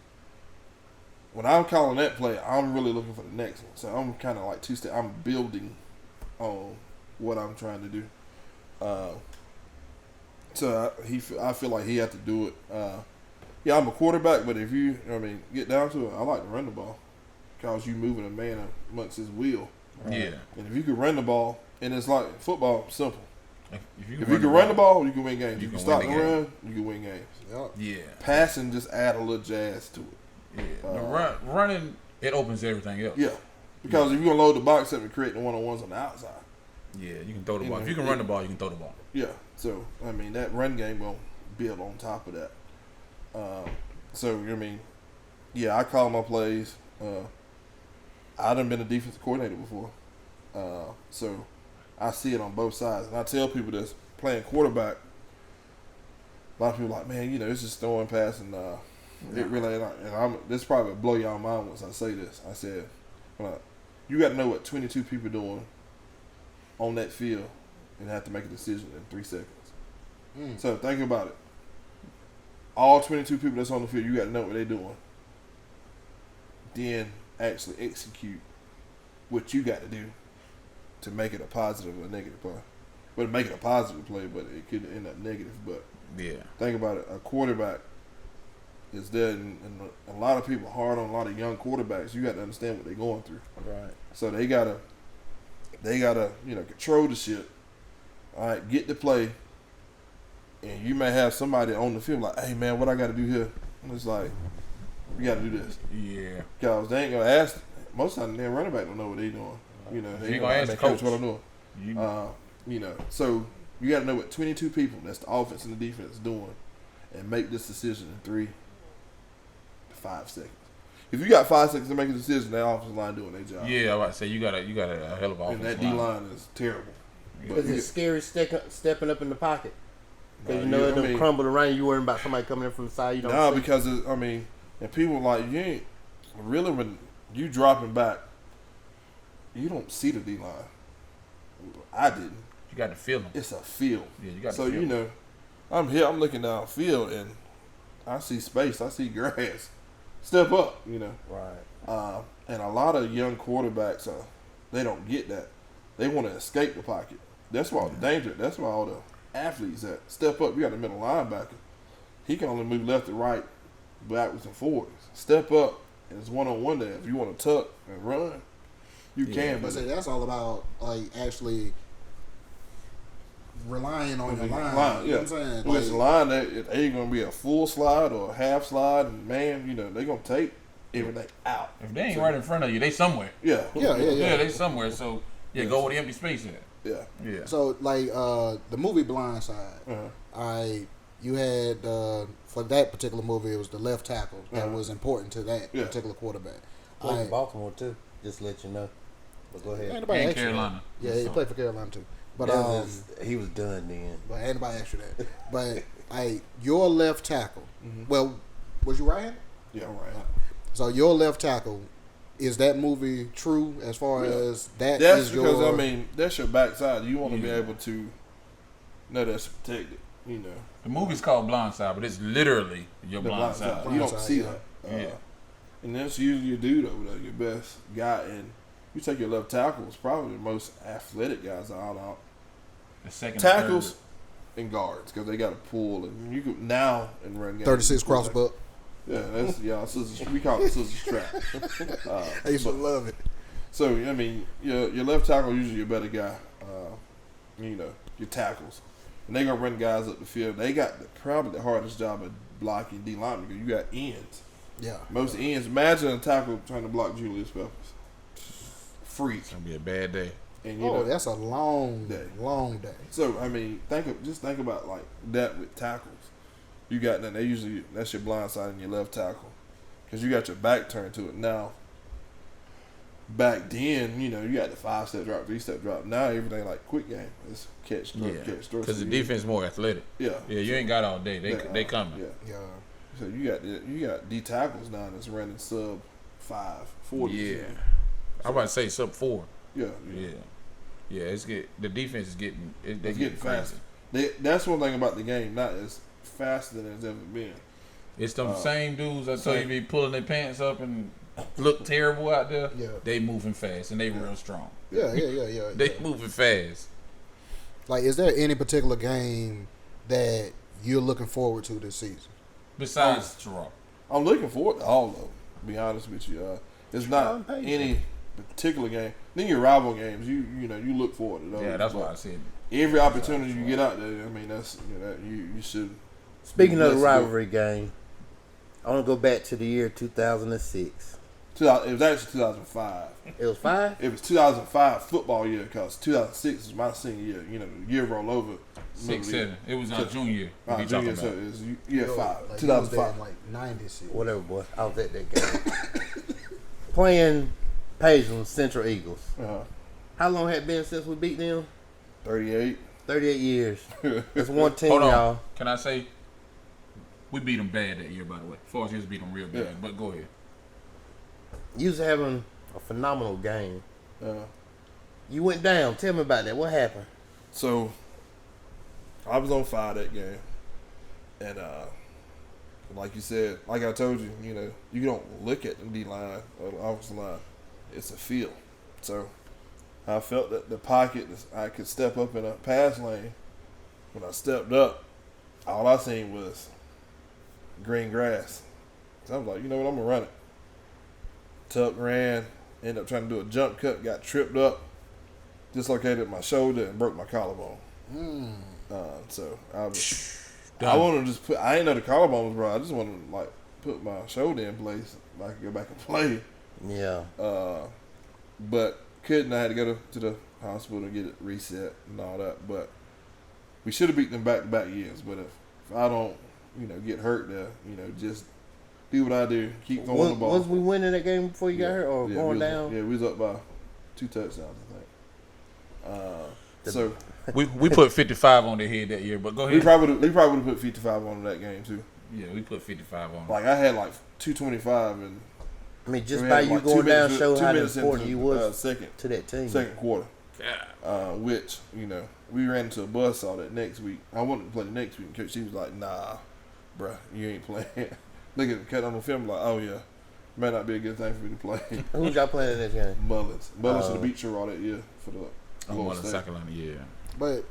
When I'm calling that play, I'm really looking for the next one. So I'm kind of like two-step. I'm building on what I'm trying to do. So I feel like he had to do it. Yeah, I'm a quarterback, but if you, get down to it, I like to run the ball because you moving a man amongst his will. Yeah. And if you can run the ball, and it's like football, simple. If If you can run the ball, you can win games. You can stop win the the game. run, you can win games. Yep. Yeah. Passing just add a little jazz to it. Yeah. The running, it opens everything else. Yeah, because if you're gonna load the box up and create the one-on-ones on the outside, Yeah, you can throw the You ball. know, If you can run the ball, you can throw the ball. yeah. So that run game will build on top of that. Yeah, I call my plays. I done been a defensive coordinator before, so I see it on both sides, and I tell people that's playing quarterback. A lot of people are like, man, it's just throwing pass, and it really ain't. And this probably will blow y'all mind once I say this. I said, you got to know what 22 people doing on that field, and have to make a decision in 3 seconds. So think about it. All 22 people that's on the field, you got to know what they're doing. Then actually execute what you got to do to make it a positive or a negative play. Well, make it a positive play, but it could end up negative. But Yeah. think about it. A quarterback is there, and a lot of people hard on a lot of young quarterbacks. You got to understand what they're going through. Right. So they gotta control the shit. All right, get the play, and you may have somebody on the field like, hey man, what I got to do here? And it's like, we got to do this. Yeah. Because they ain't gonna ask. Most of the time, running back don't know what they doing. They ain't gonna ask the coach what I'm doing. So you got to know what 22 people, that's the offense and the defense, is doing, and make this decision in 3 to 5 seconds. If you got 5 seconds to make a decision, that offensive line doing their job. Yeah, I was about to say you got a hell of an And that offensive D line. line is terrible. But is it scary stepping up in the pocket? Because Nah, it don't crumble around. You worrying about somebody coming in from the side. You don't. No, see. because and people like you ain't really when you dropping back, you don't see the D line. I didn't. You got to feel them. It's a field. Yeah, you got to So feel I'm here. I'm looking downfield and I see space. I see grass. Step up. Right. And a lot of young quarterbacks, they don't get that. They want to escape the pocket. That's why the danger. That's why all the athletes that step up. You got the middle linebacker. He can only move left to right, backwards and forwards. Step up, and it's one-on-one there. If you want to tuck and run, you can. But But that's all about actually relying on your line. line, You know what I'm saying? With the line, it ain't gonna be a full slide or a half slide, and man, they're gonna take everything out. If they ain't right in front of you, they somewhere. Yeah, Yeah. They somewhere. So go with the empty space in it. yeah. Yeah. So the movie Blindside, you had for that particular movie, it was the left tackle that was important to that particular quarterback. Played for Baltimore too. Just to let you know. But go ahead. Ain't nobody And asked you that. Carolina. Yeah, he played for Carolina too. But He was done then. but ain't nobody asked you that. But your left tackle. Well, was you right-handed? Yeah, right. So your left tackle, is that movie true as far as that That's is because your... that's your backside. You want to be able to know that's protected. The movie's called Blindside, but it's literally your The blind blind side. side. You don't Blindside, see yeah. that. Yeah. And that's usually your dude over there, your best guy. And you take your left tackle, it's probably the most athletic guys out. The second Tackles and guards, because they got to pull. And you can now in run games. 36 crossbuck. Yeah, that's we call it scissors trap. I used to love it. So your left tackle usually your better guy. Your tackles, and they gonna run guys up the field. They got probably the hardest job of blocking D linemen because you got ends. Yeah. Most ends. Imagine a tackle trying to block Julius Peppers. Freak. It's gonna be a bad day. And you know, that's a long day. long day. So I mean, think about like that with tackles. You got that. That's your blind side and your left tackle, because you got your back turned to it now. Back then, you got the 5-step drop, 3-step drop. Now everything like quick game. It's catch, throw, catch, throw. Because the defense is more athletic. Yeah. Yeah, you ain't got all day. They coming. Yeah. So you got D tackles now that's running sub 5-40. Yeah. I'm about to say sub 4. Yeah. Yeah, the defense is getting They're getting faster. That's one thing about the game, not as faster than it's ever been. It's them same dudes I told you be pulling their pants up and look terrible out there. Yeah. They moving fast and they real strong. Yeah. They moving fast. Like, is there any particular game that you're looking forward to this season? Besides Toronto. I'm looking forward to all of them, to be honest with you. There's not any particular game. Then your rival games, you look forward to those. Yeah, that's what I said. Every opportunity you get out there, I mean, that's you should. Speaking of the rivalry game, I want to go back to the year 2006. It was actually 2005. It was 5? It was 2005 football year because 2006 is my senior year. The year roll over. 6, 7. It was our junior year. Junior, so it was year 5. Like 2005. like 96. Whatever, boy. I was at that game. Playing Pageland Central Eagles. How long had it been since we beat them? 38. 38 years. That's one team, Hold on. y'all. Can I say, we beat them bad that year, by the way. Forrest used to beat them real bad, but go ahead. You was having a phenomenal game. You went down. Tell me about that. What happened? So, I was on fire that game. And like you said, like I told you, you don't look at the D-line or the offensive line. It's a feel. So, I felt that the pocket, I could step up in a pass lane. When I stepped up, all I seen was green grass. So I was like, you know what, I'm going to run it. Tuck ran, ended up trying to do a jump cut, got tripped up, dislocated my shoulder, and broke my collarbone. So I wanted to just put, I didn't know the collarbone was broke. I just wanted to put my shoulder in place so I could go back and play. Yeah. But couldn't. I had to go to the hospital and get it reset and all that. But we should have beat them back-to-back years. But if I don't, get hurt there, just do what I do, keep throwing the ball. Was we winning that game before you got hurt or going down? Yeah, we was up by 2 touchdowns, I think. So we put 55 on their head that year, but go ahead. we probably would have put 55 on that game too. Yeah, we put 55 on. I had 225 and. I mean, just by you going down show how important you was second to that team. Second quarter. Yeah. Which, we ran into a buzzsaw that next week. I wanted to play the next week, and she was like, nah, bruh, you ain't playing. Look at the cut on the film, like, oh, yeah, might not be a good thing for me to play. Who's y'all playing in this game? Mullins should have beat Sherrod that year for the Mullins second line, yeah. But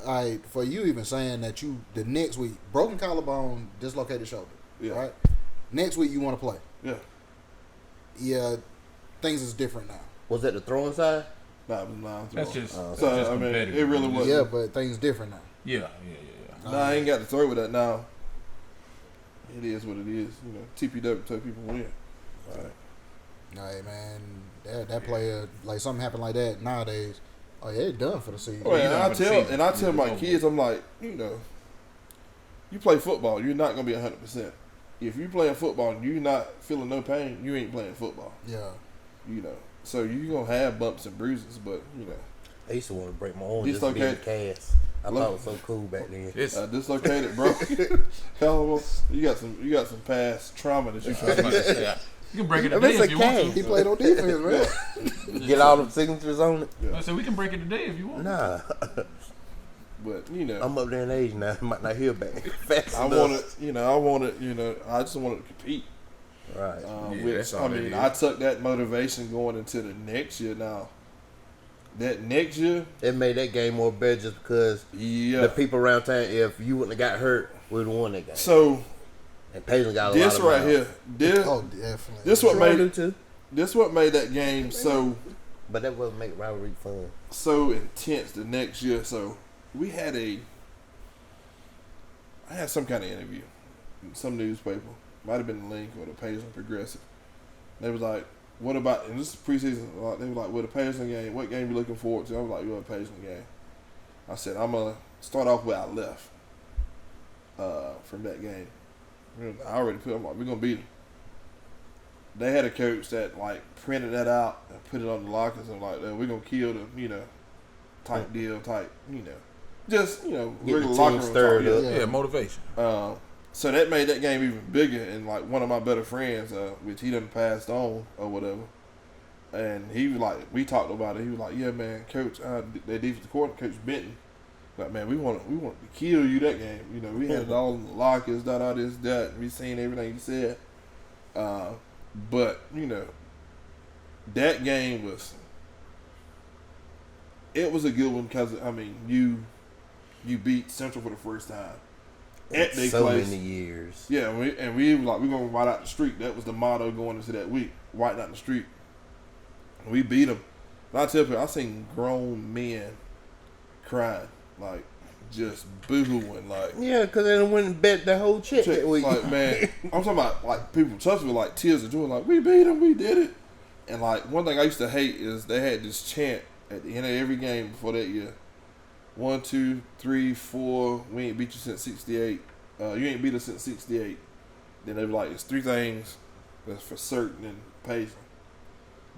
for you even saying that the next week, broken collarbone, dislocated shoulder, right? Next week you want to play. Yeah. Yeah, things is different now. Was that the throwing side? Nah, it was 9-3. That's just it really was. Yeah, but things different now. Yeah. Nah, I ain't got to throw with that now. It is what it is. TPW tell people win. All right. Hey, man, that player, something happened like that nowadays, oh, yeah, it's done for the season. Oh, yeah, I tell my kids, I'm like, you play football, you're not going to be 100%. If you playing football and you're not feeling no pain, you ain't playing football. Yeah. So you're going to have bumps and bruises, but, I used to want to break my arm just to be in the cast. I thought it was so cool back then. Dislocated, bro. You got some past trauma that you trying to You can break it today if you want to. He played on defense, man. Get all the signatures on it. I said we can break it today if you want. Nah. But I'm up there in age now. I might not hear back fast I enough. I just wanted to compete. Right. I took that motivation going into the next year now. That next year, it made that game more better just because the people around town, if you wouldn't have got hurt, we would have won that game. So, and Paisley got a this lot of right here, definitely. This what made that game so. But that would make rivalry fun. So intense the next year. So we had I had some kind of interview in some newspaper, might have been the Link or the Pacers Progressive. They was like, what about, and this is preseason, they were like, well, the Pacers game, what game you looking forward to? I was like, you're a Pacers game. I said, I'm going to start off where I left from that game. I already put, I'm like, we're going to beat them. They had a coach that, like, printed that out and put it on the lockers and like, we're going to kill them, you know, type deal, type, you know. Just, you know, get regular the locker team room stirred talk. up. Yeah, motivation. So that made that game even bigger. And like one of my better friends, which he done passed on or whatever, and he was like, we talked about it. He was like, yeah, man, coach, that defensive coordinator, Coach Benton, like, man, we want to kill you that game. You know, we had it all in the lockers, all this, that. We seen everything you said. But you know, that game was a good one because I mean you beat Central for the first time at their so place. many years. Yeah, we were like, we're gonna white out the street. That was the motto going into that week, white out the street. And we beat them. And I tell you, I seen grown men crying, like just boohooing, like Yeah, because they went and bet the whole check that week. like, man, I'm talking about like people from Chesterfield, like tears of joy, like we beat them, we did it. And like one thing I used to hate is they had this chant at the end of every game before that year. 1, 2, 3, 4. We ain't beat you since '68. You ain't beat us since '68. Then they were like, it's 3 things that's for certain and pays.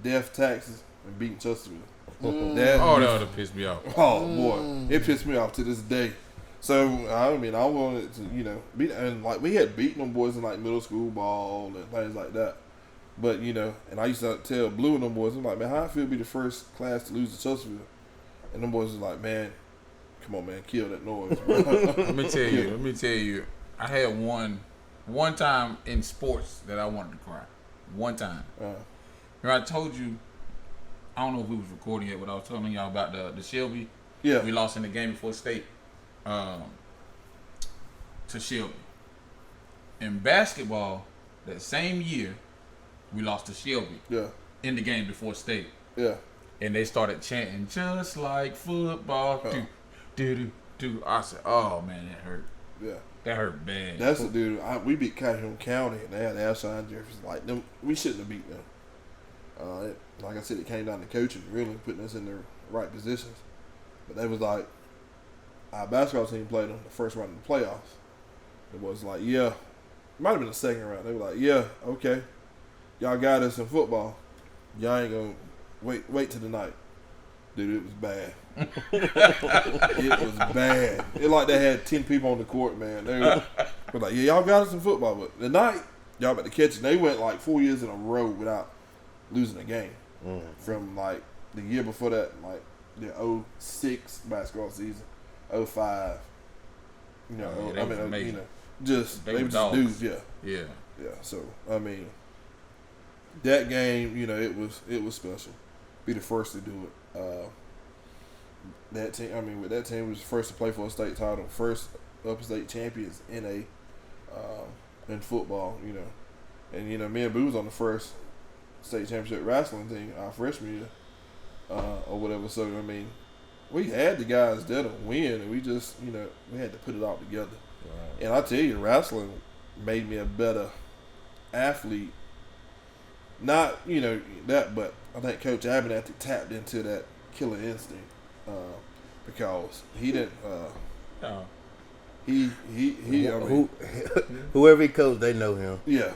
Death, taxes, and beating Chesterfield. That would have pissed me off. Oh boy, it pissed me off to this day. So I mean, I wanted to, you know, beat, and like we had beaten them boys in like middle school ball and things like that. But you know, and I used to tell Blue and them boys, I'm like, man, how I feel to be the first class to lose to Chesterfield? And them boys was like, man, come on, man, kill that noise, bro. Let me tell you. I had one time in sports that I wanted to cry. One time. Remember I told you, I don't know if we was recording yet, but I was telling y'all about the Shelby. Yeah. We lost in the game before state to Shelby. In basketball, that same year, we lost to Shelby. Yeah. In the game before state. Yeah. And they started chanting, just like football. Do. I said, oh, man, that hurt. Yeah. That hurt bad. That's the dude. We beat Calhoun County, and they had outside jerseys like them. We shouldn't have beat them. Like I said, it came down to coaching, really putting us in the right positions. But they was like, our basketball team played them the first round of the playoffs. It was like, yeah, it might have been the second round. They were like, yeah, okay, y'all got us in football. Y'all ain't gonna wait till the night. Dude, it was bad. It was bad. It like they had 10 people on the court, man. They were like, yeah, y'all got us in football, but the night y'all about to catch it. They went like 4 years in a row without losing a game. From like the year before that, like the 06 basketball season, 05. You know, Yeah, I mean, amazing. you know, just They they were were just dogs. dudes, Yeah. yeah. So I mean, that game, you know, it was special. Be the first to do it. That team, I mean, with that team, was first to play for a state title, first upstate champions in in football, you know, and you know, me and Boo was on the first state championship wrestling team our freshman year, or whatever. So I mean, we had the guys there to win, and we just, you know, we had to put it all together. Right. And I tell you, wrestling made me a better athlete. Not, you know, that, but I think Coach Abernathy tapped into that killer instinct, because he didn't. He. I mean, Whoever he coached, they know him. yeah,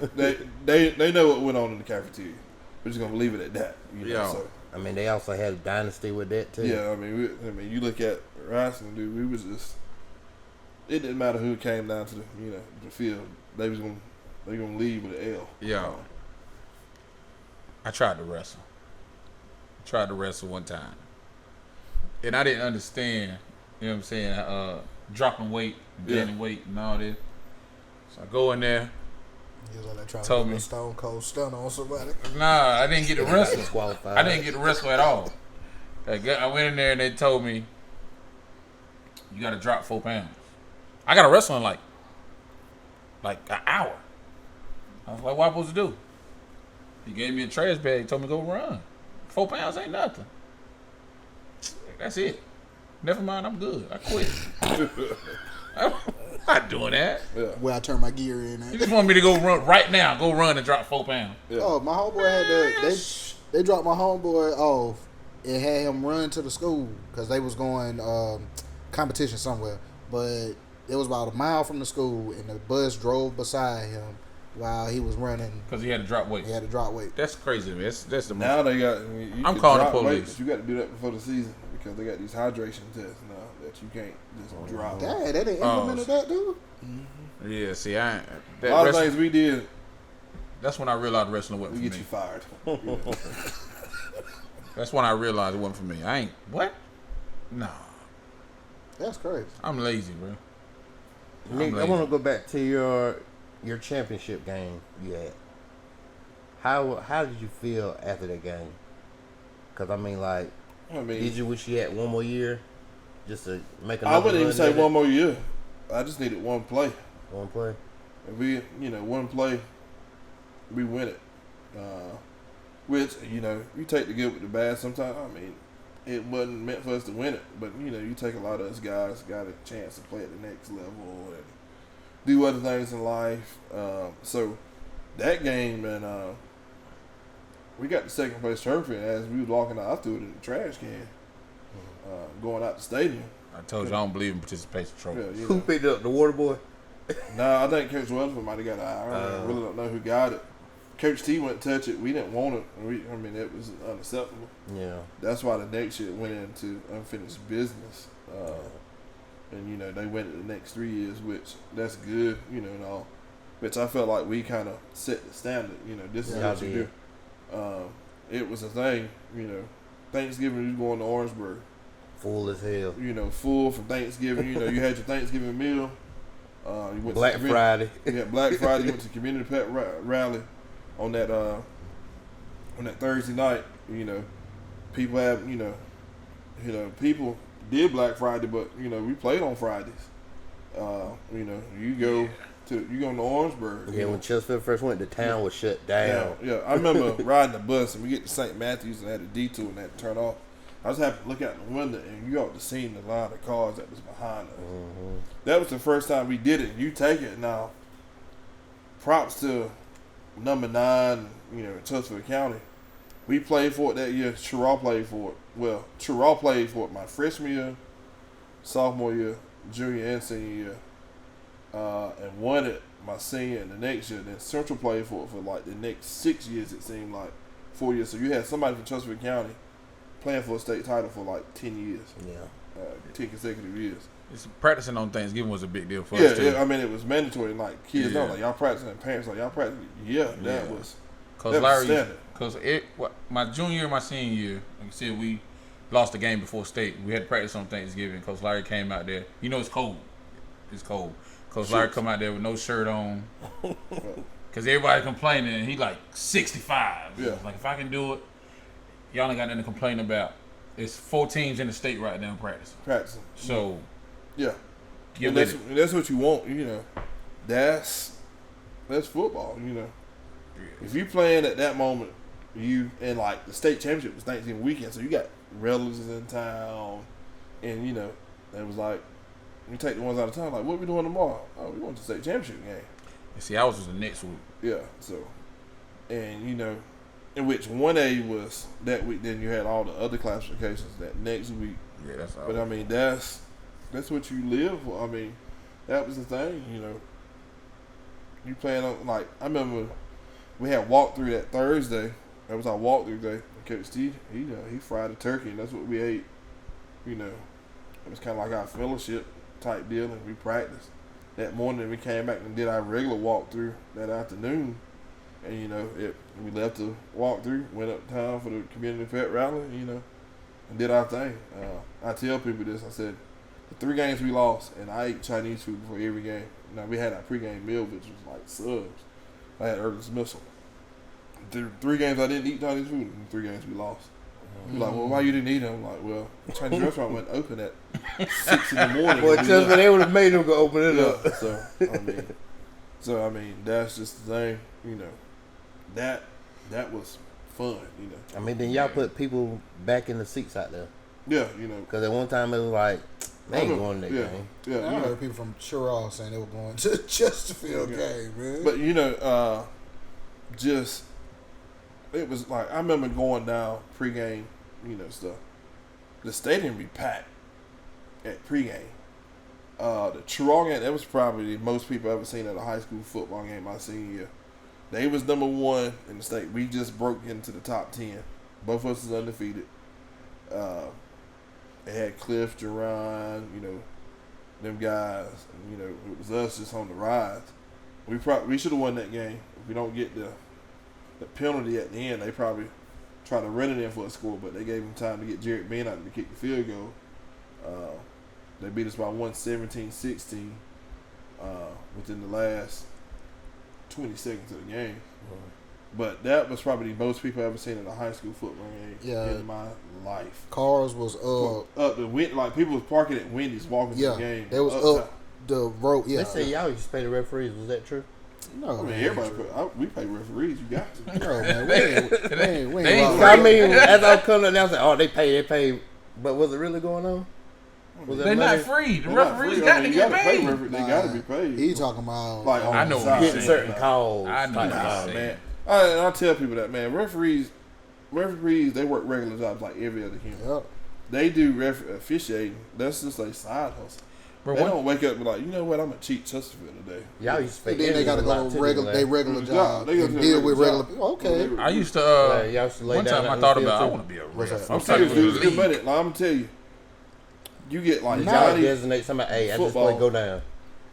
they know what went on in the cafeteria. We're just gonna leave it at that. You know, Yeah. so. I mean, they also had a dynasty with that too. Yeah, I mean, you look at wrestling, dude. We was just. It didn't matter who came down to the field. They gonna leave with an L. Yeah. I tried to wrestle one time. And I didn't understand, you know what I'm saying, dropping weight, gaining weight and all this. So I go in there. He was on there trying Told to me. put a stone cold stun on somebody. Nah, I didn't get to wrestle. Disqualified. I didn't get to wrestle at all. I went in there and they told me, you got to drop 4 pounds. I got to wrestle in like an hour. I was like, what am I supposed to do? He gave me a trash bag, told me to go run. 4 pounds ain't nothing. That's it. Never mind, I'm good. I quit. Not doing that. Yeah. Where I turn my gear in. You just want me to go run right now. Go run and drop 4 pounds. Yeah. Oh, my homeboy had they dropped my homeboy off and had him run to the school because they was going competition somewhere. But it was about a mile from the school, and the bus drove beside him while he was running. Because he had to drop weight. He had to drop weight. That's crazy, man. That's the Now most. they got. I'm calling the weight, police. but you got to do that before the season because they got these hydration tests now that you can't just drop. Dang, they didn't implemented that, dude. Yeah, see, I ain't. A lot of things we did. That's when I realized wrestling wasn't We for get me. you fired. That's when I realized it wasn't for me. I ain't. What? No. That's crazy. I'm lazy, bro. Nick, I want to go back to your championship game you had. How did you feel after that game? Because I mean, did you wish you had one more year just to make another? I wouldn't even run say at one it? more year. I just needed one play. One play. If we, one play, we win it. Which, you take the good with the bad sometimes. I mean, it wasn't meant for us to win it. But, you take a lot of us guys got a chance to play at the next level and do other things in life. So, that game, and we got the second place trophy. And as we was walking out, I threw it in the trash can going out the stadium. I told you I don't believe in participation trophies. Yeah, Who picked up the water boy? I think Coach Weatherford might have got it. I really don't know who got it. Coach T went to touch it. We didn't want it. It was unacceptable. Yeah. That's why the next year went into unfinished business. And, they went it the next 3 years, which that's good, and all. Which I felt like we kind of set the standard. This is what you do. It was a thing, Thanksgiving, you going to Orangeburg. Full as hell. Full from Thanksgiving. You had your Thanksgiving meal. You went Black Friday. Yeah, Black Friday. You went to community pet rally on that Thursday night. People have people did Black Friday, but we played on Fridays. You go to Orangeburg. Yeah, when Chesterfield first went, the town was shut down. Yeah. I remember riding the bus and we get to St. Matthews and had a detour and had to turn off. I just happened to look out the window and you ought to see the line of cars that was behind us. Mm-hmm. That was the first time we did it. You take it now. Props to number 9, Chesterfield County. We played for it that year. Chiraw played for it. Well, Chiraw played for it my freshman year, sophomore year, junior and senior year, and won it my senior and the next year. Then Central played for it for like the next 6 years. It seemed like 4 years. So you had somebody from Chesterfield County playing for a state title for like 10 years. Yeah. 10 consecutive years. Practicing on Thanksgiving was a big deal for us, too. Yeah, it was mandatory. Like, kids know, y'all practicing, and parents, y'all practicing. That was standard. Because my junior year, my senior year, like you said, we lost the game before state. We had to practice on Thanksgiving. Coach Larry came out there. It's cold. It's cold. Coach Larry come out there with no shirt on. Because everybody complaining, and he like 65. Yeah. Like, if I can do it, y'all ain't got nothing to complain about. It's 4 teams in the state right now practicing. So, yeah. And that's what you want, That's football, If you playing at that moment, and like the state championship was Thanksgiving weekend, so you got relatives in town, and it was like, you take the ones out of town, like, what we doing tomorrow? Oh, we going to the state championship game. See, I was the next week. Yeah, so, and in which 1A was that week, then you had all the other classifications that next week. Yeah, that's all. But that's what you live for. That was the thing, You playing on, like, I remember we had walkthrough that Thursday. That was our walkthrough day. And Coach Steve, he fried a turkey, and that's what we ate. It was kind of like our fellowship type deal, and we practiced. That morning, we came back and did our regular walkthrough that afternoon. And, we left the walkthrough, went uptown for the community pet rally, and did our thing. I tell people this, I said, the 3 games we lost, and I ate Chinese food before every game. Now, we had our pregame meal, which was like subs. I had early dismissal. The 3 games I didn't eat Chinese food, and 3 games we lost. You're like, well, why you didn't eat them? I'm like, well, the Chinese restaurant went open at 6 in the morning. Boy, they would have made them go open it up. So, that's just the thing, That was fun, Then y'all put people back in the seats out there. Yeah, Because at one time it was like, They ain't going to that game. Yeah, I heard people from Churral saying they were going to the Chesterfield game, man. But just it was like I remember going down pregame, stuff. The stadium be packed at pregame. The Churral game, that was probably the most people ever seen at a high school football game my senior year. They was number 1 in the state. We just broke into the top 10. Both of us was undefeated. They had Cliff, Jerron, them guys. And, it was us just on the rise. We should have won that game. If we don't get the penalty at the end, they probably try to run it in for a score, but they gave him time to get Jarrett Ben out to kick the field goal. They beat us by 17-16 within the last 20 seconds of the game. But that was probably the most people I've ever seen in a high school football game in my life. Cars was up the wind, like people was parking at Wendy's walking to the game. They was up the road. Yeah, they say y'all used to pay the referees. Was that true? No, I mean everybody. We pay referees. You got to. No, man, we ain't I mean, as I come down, I say, "Oh, they pay." But was it really going on? They're not free. The referees got to get paid. They got to be paid. He talking about like I know getting certain calls. I know man. I tell people that, man. Referees, they work regular jobs like every other human. Yep. They do officiating. That's just like side hustle. Bro, they don't wake up and be like, you know what, I'm gonna cheat Chesterfield today. Y'all used to pay. Then they gotta go regular job. They gotta deal with regular people. Okay. I used to. Y'all used to lay one down time I thought about I want to be a ref. I'm serious, dude. It's good money. Like, I'm gonna tell you, you get like Johnny designate somebody. Hey, I just play go down.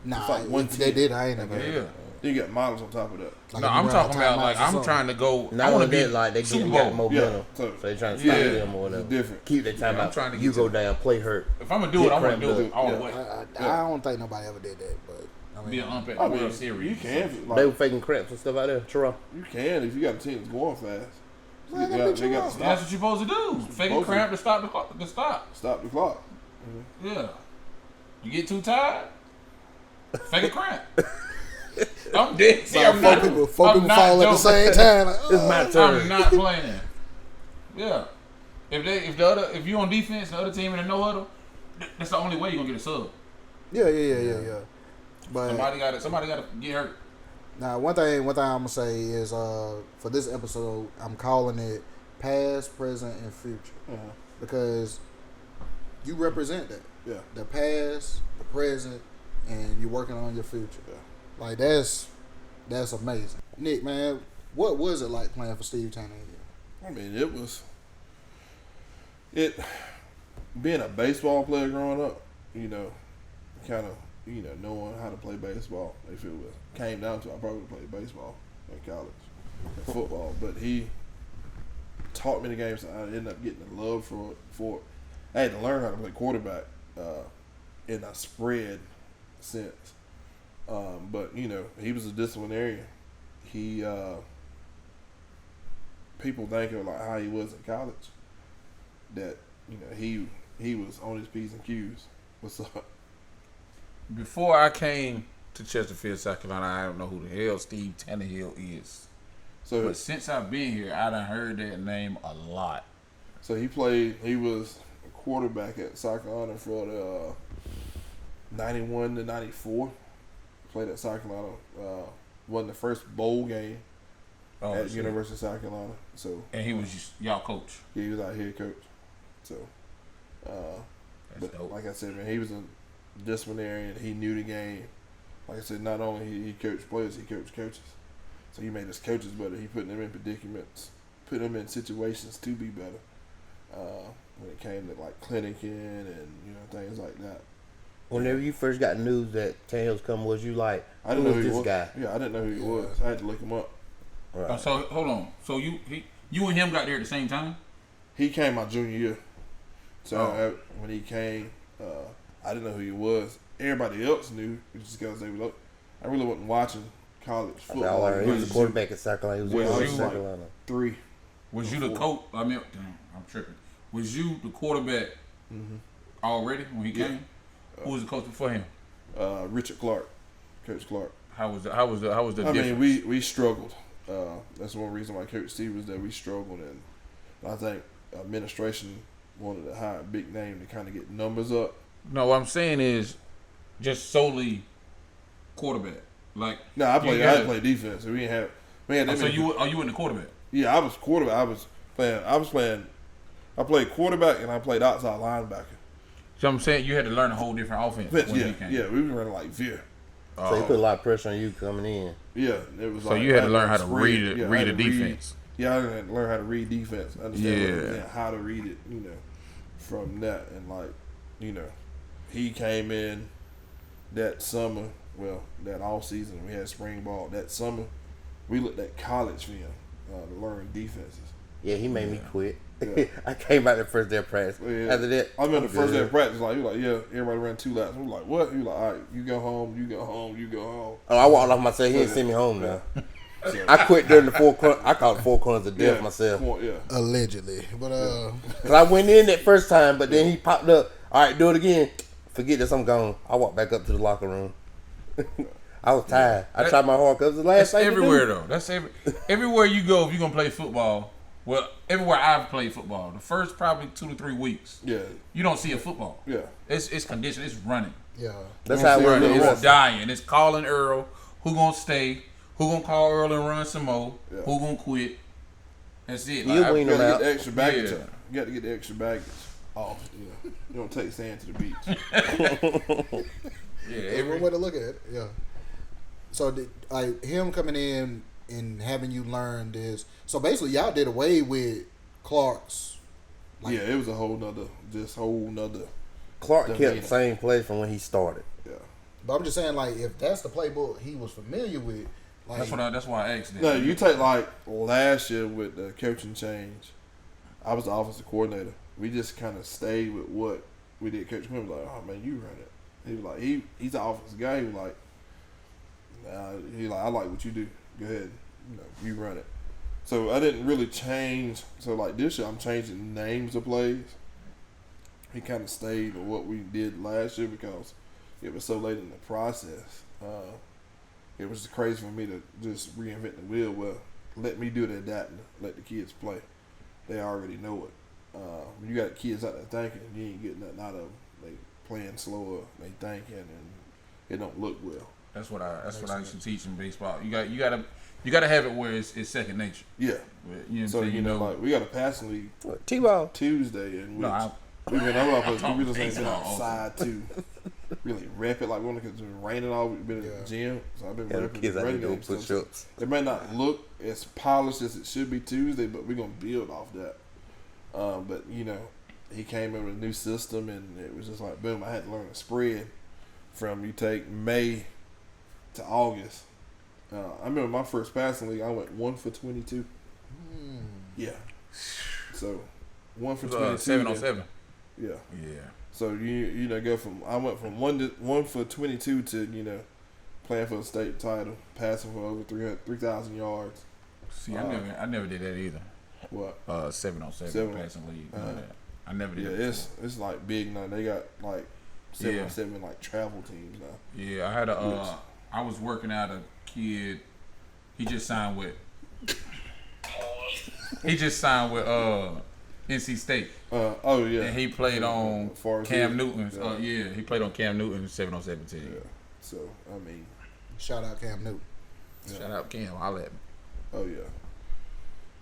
Nah, like they did. I ain't never. Yeah. You get models on top of that. Like no, I'm talking about like I'm trying to go. Not I want to be like they Super get Bowl. momentum, so they trying to stop them or whatever. It's different. Keep their time out. trying to you go down, play hurt. If I'm gonna do it, I want to do it all the way. I don't think nobody ever did that, but I mean, Be an umpire. I mean, series. you can. They were faking cramps and stuff out there. True. You can if you got a team that's going fast. Man, They got to That's stop. what you're supposed to do. Fake a cramp to stop the clock. To stop. Stop the clock. Yeah. You get too tired. Fake a cramp. I'm dead. See, four people fall at the same time. Like, It's my turn. I'm not playing. Yeah. If you on defense, the other team in a no huddle, that's the only way you're gonna get a sub. Yeah. But somebody gotta get hurt. now, one thing I'm gonna say is, for this episode, I'm calling it past, present, and future because you represent that. Yeah. The past, the present, and you're working on your future. Yeah. Like that's amazing. Nick, man, what was it like playing for Steve Tanner? I mean, being a baseball player growing up, kind of, knowing how to play baseball. If it came down to, I probably played baseball in college and football. But he taught me the game, so I ended up getting a love for it. I had to learn how to play quarterback in a spread sense. But he was a disciplinarian. He people think of like how he was in college. That he was on his P's and Q's. What's up? Before I came to Chesterfield, South Carolina, I don't know who the hell Steve Tannehill is. But since I've been here, I done heard that name a lot. So he was a quarterback at South Carolina for the 91 to 94. Played at South Carolina. Won the first bowl game at University of South Carolina. And he was just y'all coach. Yeah, he was our head coach. So, That's dope. Like I said, man, he was a disciplinarian. He knew the game. Like I said, not only he coached players, he coached coaches. So he made his coaches better. He put them in predicaments, put them in situations to be better. When it came to like clinicking and things like that. Whenever you first got news that Tannehill's coming, was you like, I didn't know who this he was. guy? Yeah, I didn't know who he was. I had to look him up. Right. So hold on. So you and him got there at the same time? He came my junior year. So when he came, I didn't know who he was. Everybody else knew, just because they were. I really wasn't watching college football. He was a quarterback at South Carolina. He was a quarterback at South like Carolina. 3. Was you the coach? I mean, I'm tripping. Was you the quarterback already when he came? Who was the coach before him? Richard Clark, Coach Clark. How was the I difference? mean, we struggled. That's one reason why Coach Steve was there. We struggled, and I think administration wanted to hire a big name to kind of get numbers up. No, what I'm saying is just solely quarterback. Like no, I played defense. So we didn't have. Man, so you in the quarterback? Yeah, I was quarterback. I played quarterback and I played outside linebacker. So I'm saying you had to learn a whole different offense when you came. Yeah, we were running like veer. So he put a lot of pressure on you coming in. Yeah, it was. So you had to learn how to read a defense. Yeah, I had to learn how to read defense. Understand how to read it. From that and he came in that summer. Well, that off season we had spring ball. That summer we looked at college film to learn defenses. Yeah, he made me quit. Yeah. I came out the first day of practice. Yeah. After that, I remember the first day of practice, he was like, yeah, everybody ran 2 laps. I was like, what? He was like, all right, you go home, you go home, you go home. Oh, I walked off myself. He didn't send me home now. So, I quit during the 4 corners. I called it 4 corners of death myself. Allegedly. But Cause I went in that first time, but then he popped up. All right, do it again. Forget this, I'm gone. I walked back up to the locker room. I was tired. I tried my hard because the last thing everywhere though. That's everywhere you go if you're gonna play football. Well, everywhere I've played football, the first probably 2 to 3 weeks, you don't see a football. Yeah, it's conditioned. It's running. yeah, that's how we're running. It's dying. It's calling Earl. Who gonna stay? Who gonna call Earl and run some more? Yeah. Who gonna quit? That's it. You wean them out. The extra baggage. You got to get the extra baggage off. Yeah. You don't take sand to the beach. That's one way to look at it. Yeah. So, like him coming in and having you learn this. So basically, y'all did away with Clark's. It was a whole nother. Clark kept the same place from when he started. Yeah. But I'm just saying, like, if that's the playbook he was familiar with, like, that's why I asked that. No, you take like last year with the coaching change. I was the offensive coordinator. We just kind of stayed with what we did. Coach Quinn was like, "Oh man, you run it." He was like, he's the offensive guy. He was like, I like what you do. Go ahead, you run it. So I didn't really change. So like this year, I'm changing names of plays. He kind of stayed with what we did last year because it was so late in the process. It was crazy for me to just reinvent the wheel. Well, let me do the adapting. Let the kids play. They already know it. When you got kids out there thinking, you ain't getting nothing out of them. They playing slower. They thinking, and it don't look well. That's what I used to teach in baseball. You gotta have it where it's second nature. Yeah. So like we got a passing league T-ball Tuesday, and we went over we just ain't been outside to really rep it. Like when it's been raining all, we've been in the gym, so I've been repping kids the out there push-ups. It may not look as polished as it should be Tuesday, but we're gonna build off that. But he came in with a new system, and it was just like boom. I had to learn a spread from you take May to August. I remember my first passing league, I went 1 for 22. Yeah. So 1 for 22. 7-on-7. Yeah. Yeah. So I went from 1 for 22 to playing for a state title, passing for over 3,000 yards. See, I never did that either. What? 7-on-7 passing league. I never did. Yeah, it's like big now. They got like 7-on-7 like travel teams now. Yeah, I had I was working out a kid. He just signed with NC State. Oh yeah. And he played on Cam Newton's. Yeah. He played on Cam Newton's 7-on-7 team. Yeah. So I mean, shout out Cam Newton. Yeah. Shout out Cam. I'll let him. Oh yeah.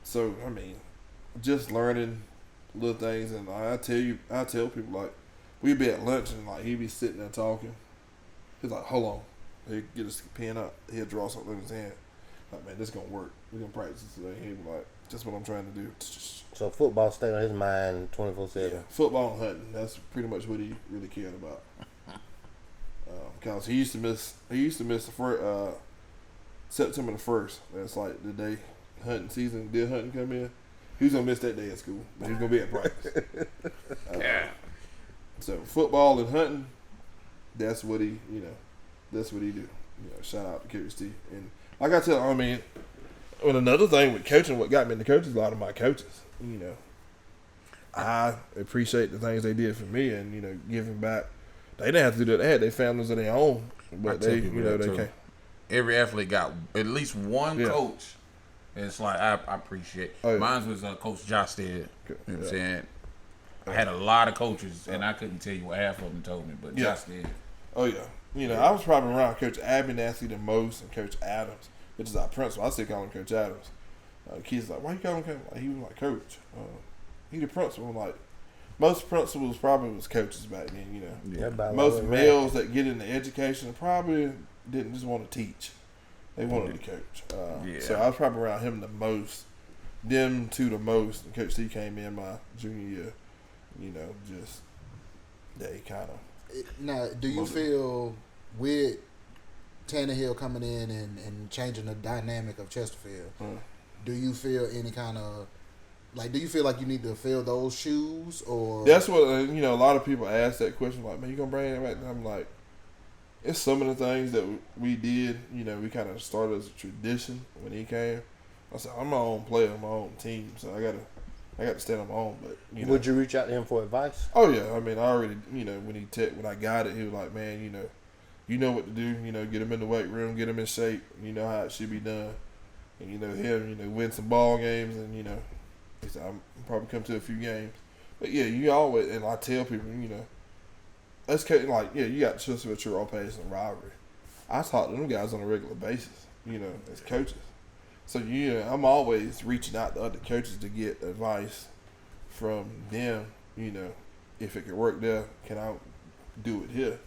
So I mean, just learning little things, and I tell people like we'd be at lunch and like he'd be sitting there talking. He's like, hold on. He'd get his pen up. He'd draw something in his hand. Like, man, this gonna work. We're gonna practice today. He'd be like, just what I'm trying to do. So football stayed on his mind 24/7. Yeah, football and hunting. That's pretty much what he really cared about. Because he used to miss the first September the 1st. That's like the day hunting season, deer hunting come in. He was gonna miss that day at school, but he was gonna be at practice. So football and hunting, that's what he that's what he do. Shout out to Coach T. And like I tell, and another thing with coaching, what got me into coaching is a lot of my coaches. I appreciate the things they did for me, and giving back. They didn't have to do that. They had their families of their own, but they came. Every athlete got at least one coach. It's like I appreciate. Oh, yeah. Mine was Coach Josted. You know what I'm saying? I had a lot of coaches, and I couldn't tell you what half of them told me, but Josh did. Oh, yeah. You know, I was probably around Coach Abernathy the most and Coach Adams, which is our principal. I still call him Coach Adams. Kids like, why you call him Coach? Like, he was like, Coach. He the principal. I'm like, most principals probably was coaches back then, you know. Yeah. Most males that get into education probably didn't just want to teach. They wanted to coach. So I was probably around him the most. Them two the most. And Coach T came in my junior year. You know, just they kind of. Now, do you feel with Tannehill coming in and changing the dynamic of Chesterfield? Do you feel any kind of do you feel like you need to fill those shoes, or that's what you know? A lot of people ask that question, like, "Man, you gonna bring it back?" And I'm like, it's some of the things that we did. You know, we kind of started as a tradition when he came. I said, I'm my own player, my own team, so I got to stand on my own. But would you reach out to him for advice? Oh yeah, I mean, I already, you know, when I got it, he was like, man, you know what to do. You know, get him in the weight room, get him in shape. You know how it should be done, and him, win some ball games, and he said, I'm probably come to a few games. But yeah, you always, and I tell people, that's like, yeah, you got Chesterfield, Truro Pace, and rivalry. I talk to them guys on a regular basis, as coaches. So I'm always reaching out to other coaches to get advice from them. If it could work there, can I do it here?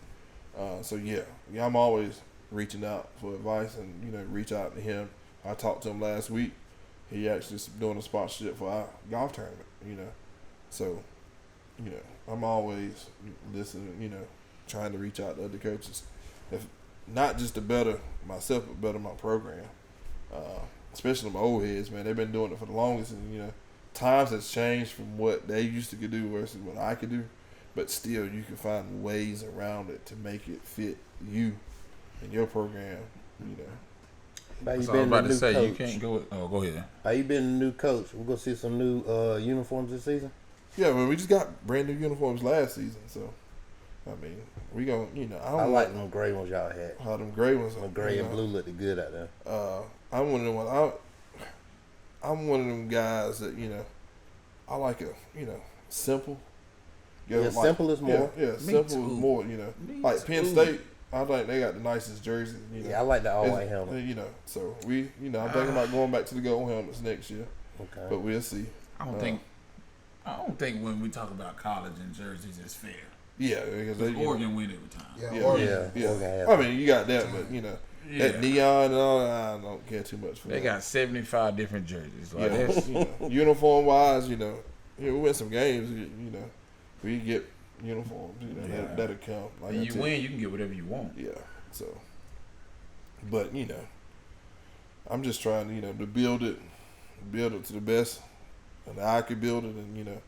So yeah, I'm always reaching out for advice and reach out to him. I talked to him last week. He actually is doing a sponsorship for our golf tournament. So I'm always listening. Trying to reach out to other coaches, if not just to better myself, but better my program. Especially my old heads, man. They've been doing it for the longest, and times has changed from what they used to do versus what I could do. But still, you can find ways around it to make it fit you and your program. How you So I was been about the to new say coach? you can't go. Oh, go ahead. How you been the new coach? We're gonna see some new uniforms this season. Yeah, well, we just got brand new uniforms last season, so I mean, we gonna, I like them gray ones y'all had. How them gray ones. The gray and blue looked good out there. I'm one of them. I'm one of them guys that I like simple. Simple is more. Yeah, simple is more. Like Penn State. I think they got the nicest jerseys. Yeah, I like the all white helmet. So I'm thinking about going back to the gold helmets next year. Okay, but we'll see. I don't think when we talk about college and jerseys, it's fair. Yeah, because Oregon win every time. Yeah. I mean, you got that, but that neon and all that, I don't care too much for They that. got 75 different jerseys. Like Uniform wise, we win some games. We get uniforms. That'll come. Like when you win, you can get whatever you want. Yeah. So, but I'm just trying to build it to the best, and I could build it, and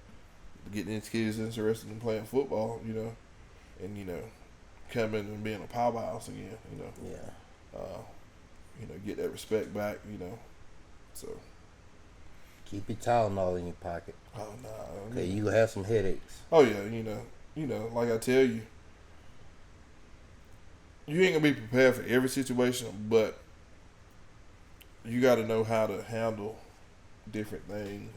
getting these kids interested in playing football, and coming and being a powerhouse again, get that respect back, so keep your Tylenol in your pocket. Oh no, okay, you gonna have some headaches. Oh yeah, like I tell you, you ain't gonna be prepared for every situation, but you got to know how to handle different things.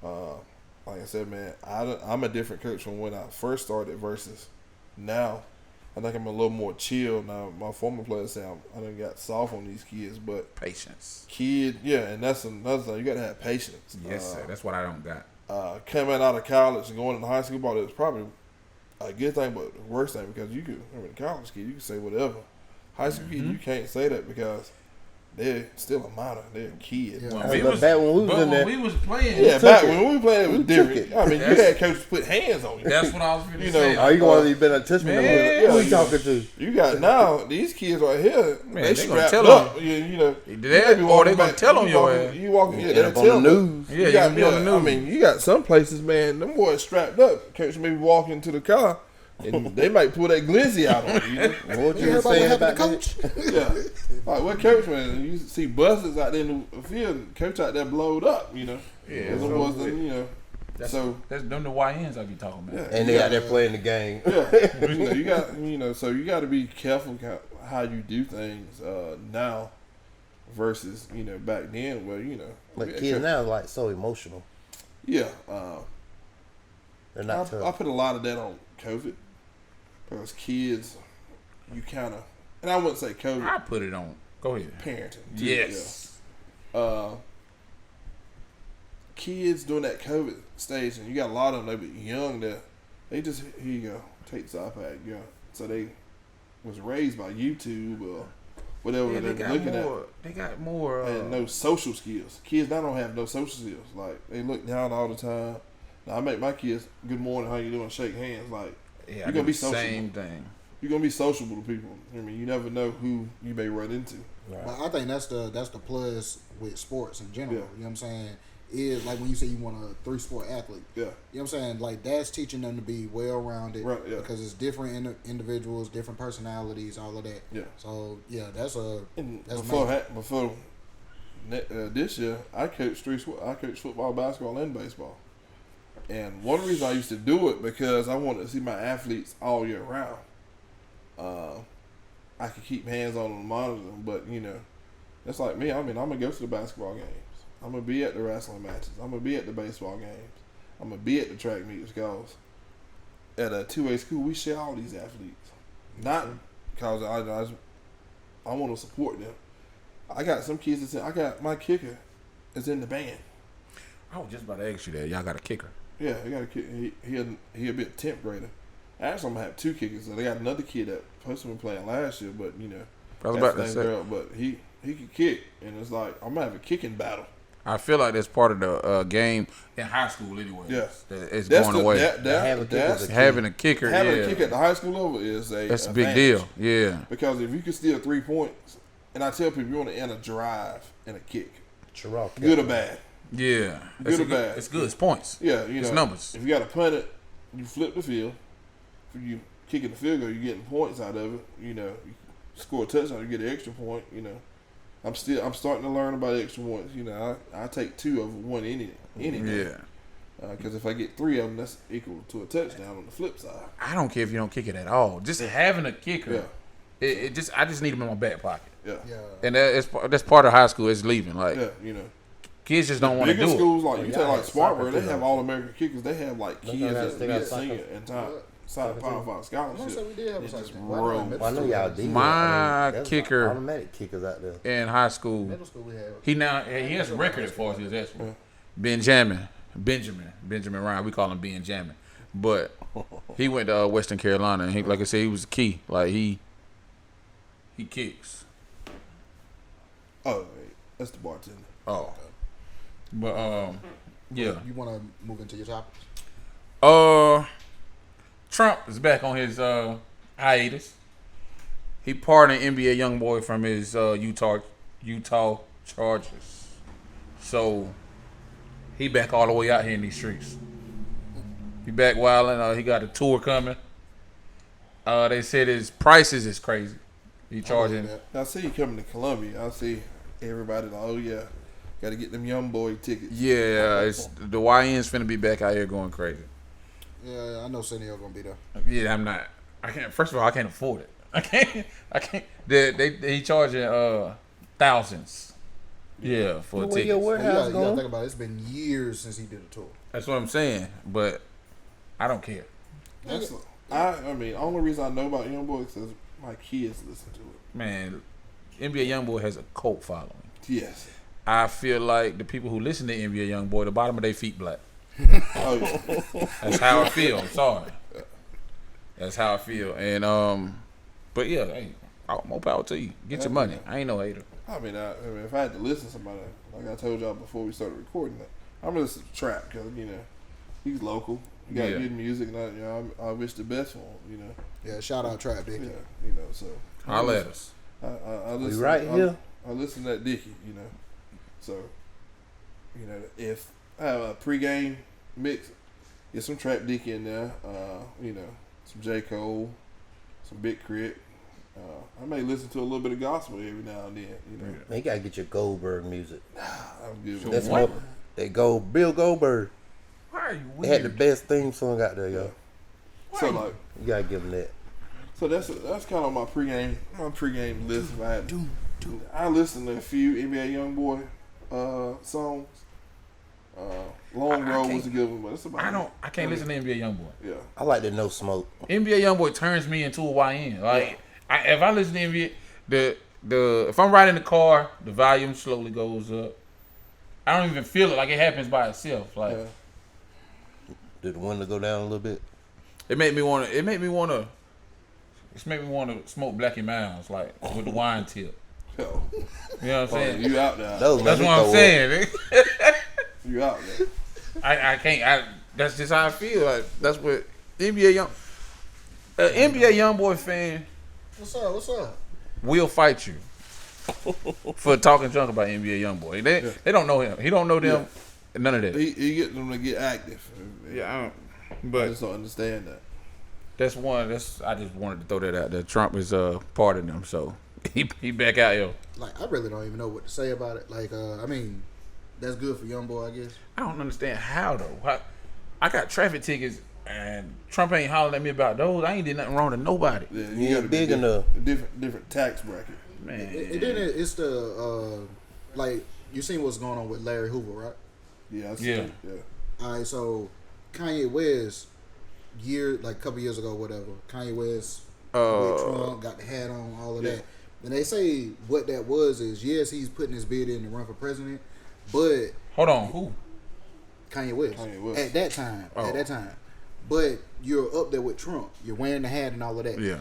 Right. Like I said, man, I'm a different coach from when I first started versus now. I think I'm a little more chill now. My former players say I done got soft on these kids, but Patience. And that's another thing. You got to have patience. Yes, sir. That's what I don't got. Coming out of college and going into high school ball, it's probably a good thing, but the worst thing because a college kid, you can say whatever. High school kid, you can't say that because they're still a minor. They're a kid. Yeah. Well, when we was playing. Yeah, back when we were playing, it was different. I mean, you had coaches put hands on you. That's what I was going to say. Are you going to be a touch me? Who you talking to? You got now these kids right here. Man, they gonna strapped tell up. them. They gonna tell on your ass. You walking, they'll tell on the news. Yeah, you gonna be on the news. I mean, you got some places, man. Them boys strapped up. Coach maybe walk into the car. And they might pull that glizzy out on you. What you saying about coach? Yeah. Like, what coach, man? You see buses out there in the field, coach out there blowed up, Yeah. That's them the YNs I be talking about. Yeah, and they out there playing the game. Yeah. You got, so you got to be careful how you do things now versus, back then where, But kids now are like so emotional. Yeah. They're not tough. I put a lot of that on COVID because kids, you kind of, and I wouldn't say COVID. I put it on. Go ahead. Parenting. Too, Yes. Yeah. Kids during that COVID stage, and you got a lot of them. They be young. That they just here you go, take this iPad, go. So they was raised by YouTube or whatever Yeah, they're looking at. They got more. And no social skills. Kids now don't have no social skills. Like they look down all the time. Now I make my kids, good morning, how you doing? Shake hands. Like yeah, you're gonna be sociable. Same thing. You're gonna be sociable to people. I mean, you never know who you may run into. Right. But I think that's the plus with sports in general. Yeah. You know what I'm saying? Is like when you say you want a 3-sport athlete. Yeah. You know what I'm saying? Like that's teaching them to be well rounded. Right, yeah. Because it's different individuals, different personalities, all of that. Yeah. So yeah, that's before this year, I coached football, basketball, and baseball. And one reason I used to do it because I wanted to see my athletes all year round. I could keep hands on them and monitor them, but you know, that's like me. I mean, I'm gonna go to the basketball games. I'm gonna be at the wrestling matches. I'm gonna be at the baseball games. I'm gonna be at the track meets. Because at a 2A school, we share all these athletes, not because I want to support them. I got some kids I got my kicker is in the band. I was just about to ask you that. Y'all got a kicker? Yeah, I got a kid. He'll be a 10th grader. Actually, I'm gonna have 2 kickers. So they got another kid that supposed to be playing last year, but you know, I was about to say. But he can kick, and it's like I'm gonna have a kicking battle. I feel like that's part of the game in high school anyway. Yeah. It's going away. Having a kicker at the high school level is that's a big deal. Yeah. Because if you can steal 3 points, and I tell people you want to end a drive and a kick, good or bad. Yeah. Good or bad. It's good. It's points. Yeah, it's numbers. If you got to punt it, you flip the field. If you kicking the field goal, you're getting points out of it. You know, you score a touchdown, you get an extra point. You know. I'm starting to learn about extra points. You know, I take 2 over 1 any day. Yeah. Because if I get 3 of them, that's equal to a touchdown on the flip side. I don't care if you don't kick it at all. Just having a kicker, I just need him in my back pocket. Yeah. And that's part of high school. It's leaving. Like, you know, kids just don't want to do bigger schools like it. You take like Spartanburg, they have all American kickers. They have like kids that be a senior and sign a Power 5 scholarship. We did have a Just soccer team. roll. I know y'all did. My there's kicker automatic kickers out there. in high school, Middle school we had. he has a record as far as his actual. Benjamin Ryan, we call him Benjamin, but he went to Western Carolina, and he, like I said, he was key. Like he kicks. Oh, wait, that's the bartender. Oh, but yeah. You want to move into your topics? Trump is back on his hiatus. He pardoned NBA young boy from his Utah charges. So he back all the way out here in these streets. He back wilding. He got a tour coming. They said his prices is crazy. He charging. I see you coming to Columbia. I see everybody like, oh yeah, got to get them young boy tickets. Yeah, it's the YN's finna be back out here going crazy. Yeah, I know Senio gonna be there. Yeah, I'm not. I can't. First of all, I can't afford it. I can't. He charging thousands. Yeah, for Where tickets. your warehouse You gotta going? think about it. It's been years since he did a tour. That's what I'm saying. But I don't care. I mean, the only reason I know about young boy is because my kids listen to it. Man, NBA YoungBoy has a cult following. Yes. I feel like the people who listen to NBA YoungBoy, the bottom of their feet black. Oh, yeah. That's how I feel. I'm sorry. That's how I feel. And but yeah, hey, more power to you. Get your money. I ain't no hater. I mean, if I had to listen to somebody, like I told y'all before we started recording that, I'm gonna listen to Trap because he's local. He got good music, and I wish the best for him. Yeah, shout out Trap Dickie. Yeah, so Holla at us. I listen. We right here. I listen to that Dickie. So if I have a pregame mix, get some Trap Dickie in there. Some J. Cole, some Big Crit. I may listen to a little bit of gospel every now and then. Man, you gotta get your Goldberg music. I'm good. So That's what? what Bill Goldberg. Why are you They had weird? the best theme song out there, yo. So like, You gotta give them that. so that's kind of my pregame list. If I listen to a few NBA YoungBoy songs. Long Road was a good one, but it's about. I can't listen to NBA YoungBoy. Yeah. I like the No Smoke. NBA YoungBoy turns me into a YN. Like if I listen to NBA, if I'm riding in the car, the volume slowly goes up. I don't even feel it like it happens by itself. Like Did the window go down a little bit? it made me want to smoke Blackie Mounds like with the wine tip. Yo. You know what I'm saying? You out there. That's what I'm saying. You out there. I can't. That's just how I feel. Like that's what NBA YoungBoy fan What's up? will fight you for talking junk about NBA YoungBoy. They don't know him. He don't know them. Yeah. None of that. He get them to get active. Yeah, I but just don't understand that. that's one. I just wanted to throw that out there. Trump is part of them, so he back out here. Like, I really don't even know what to say about it. Like, I mean, that's good for YoungBoy, I guess. I don't understand how though. I got traffic tickets and Trump ain't hollering at me about those. I ain't did nothing wrong to nobody. Yeah, You gotta ain't be big enough. Different tax bracket. Man, And then it's the like, you seen what's going on with Larry Hoover, right? Yeah. Yeah. All right, so Kanye West, a couple years ago, whatever. Kanye West with Trump, got the hat on, all of that. And they say what that was is, yes, he's putting his bid in to run for president, but hold on, who? Kanye West. At that time. But you're up there with Trump. You're wearing the hat and all of that. Yeah.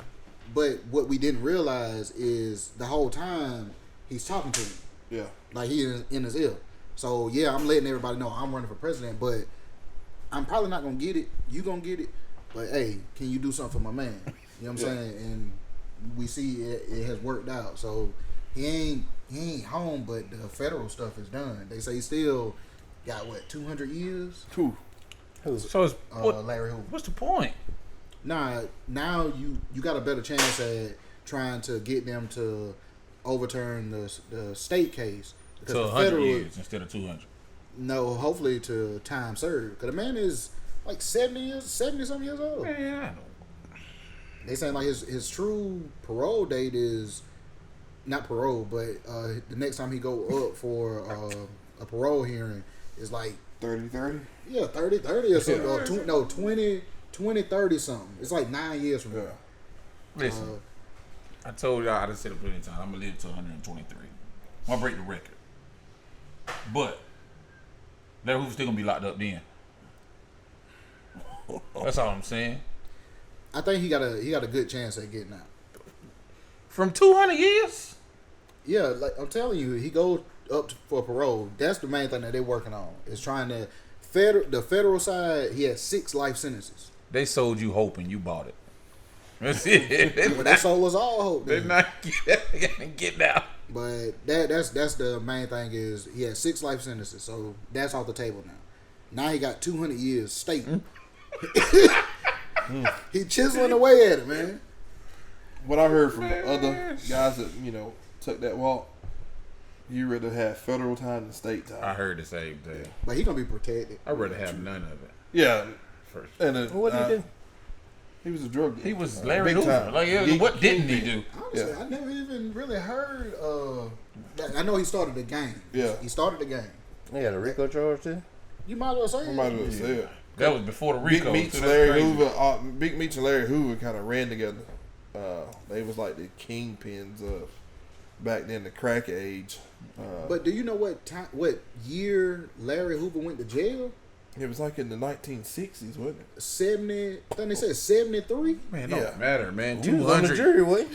But what we didn't realize is the whole time he's talking to him. Yeah. Like he is in his ear. So yeah, I'm letting everybody know I'm running for president, but I'm probably not gonna get it. You gonna get it. But hey, can you do something for my man? You know what I'm saying? And we see it has worked out. So he ain't home, but the federal stuff is done. They say he still got 200 years? Who? So it's Larry Hoover. what's the point? Nah, now you got a better chance at trying to get them to overturn the state case. To 100 years instead of 200. No, hopefully to time served. Because the man is like 70-something years old. Man, I know. They saying like his true parole date is not parole, but the next time he go up for a parole hearing is like 30. Yeah, 30 or something. Or 20, 30 something. It's like 9 years from now. Listen, I told y'all, I done said it plenty of times, I'm going to live to 123. I'm going to break the record. But Larry Hoover's still going to be locked up then. That's all I'm saying. I think he got a good chance at getting out. From 200 years? Yeah, like I'm telling you, he goes up for parole. That's the main thing that they're working on. Is trying to the federal side. He had 6 life sentences. They sold you hope and you bought it. That's it. Well, that sold us all hope. They're not getting out. But that's the main thing is he had 6 life sentences, so that's off the table now. Now he got 200 years state. He chiseling away at it, man. What I heard from other guys that took that walk, you rather have federal time than state time. I heard the same thing. But he gonna be protected. I'd rather have none of it. Yeah. First. And then, What did he do? He was a drug dealer. He was Larry Big Hoover. time. Like, what didn't he do? Honestly, Yeah. I never even really heard. I know he started the game. Yeah. He started the game. They got a RICO charge too? You might as well say I it. might as well say it. That was before the Big Rico. Meech so and that's Larry crazy. Hoover. Big Meech and Larry Hoover kind of ran together. They was like the kingpins of back then, the crack age. But do you know what year Larry Hoover went to jail? It was like in the 1960s, wasn't it? 70. I think they said 73. Man, it don't Yeah. matter, man. You was on the 200, jury, what?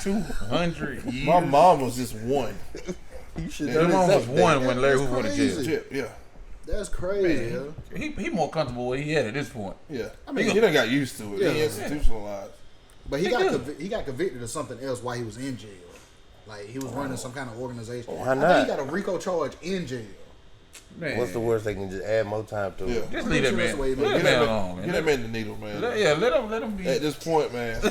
200 years. My mom was just one. You should Your have mom done was that. one when Larry That's Hoover went to jail. crazy. Yeah, That's crazy. Man, yo. he more comfortable where he at this point. yeah. I mean, He done got used to it. Yeah. He institutionalized. But he got convicted of something else while he was in jail. Like he was running some kind of organization. Why I not? think he got a RICO charge in jail. Man, What's the worst? They can just add more time to Yeah. it. just leave that man. That's the way it Leave is. that man alone, Get man. that man the needle, man. Let him be. At this point, man.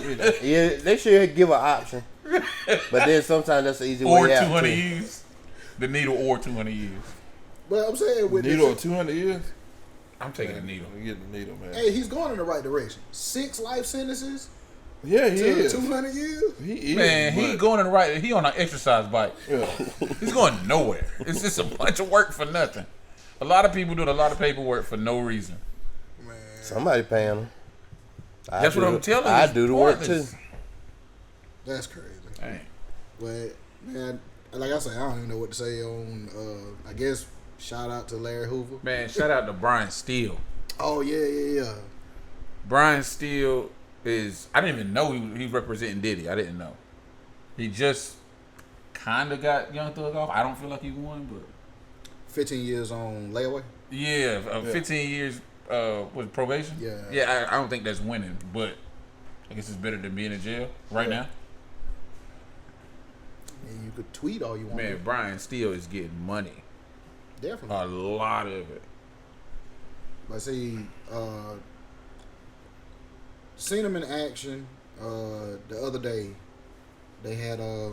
Yeah, they should give an option. But then sometimes that's the easy Or way out. 200 too. years. The needle or 200 years. But I'm saying with Needle this, of 200 years? I'm taking the needle. I'm getting the needle, man. hey, he's going in the right direction. 6 life sentences Yeah, he to is. 200 years. He is. Man, he but- going in the right. He on an exercise bike. Yeah. He's going nowhere. It's just a bunch of work for nothing. A lot of people doing a lot of paperwork for no reason. Man. Somebody paying them. That's what I'm telling you. I do the work too. That's crazy. Dang. But man, like I said, I don't even know what to say on. I guess shout out to Larry Hoover. Man, shout out to Brian Steele. Oh yeah. Brian Steele is. I didn't even know he representing Diddy. I didn't know. He just kind of got Young Thug off. I don't feel like he won, but 15 years on layaway. yeah, 15 years was probation. Yeah. I don't think that's winning, but I guess it's better than being in jail right now. And you could tweet all you want. Man, Brian Steele is getting money. Definitely. A lot of it. But see, seen him in action the other day. They had a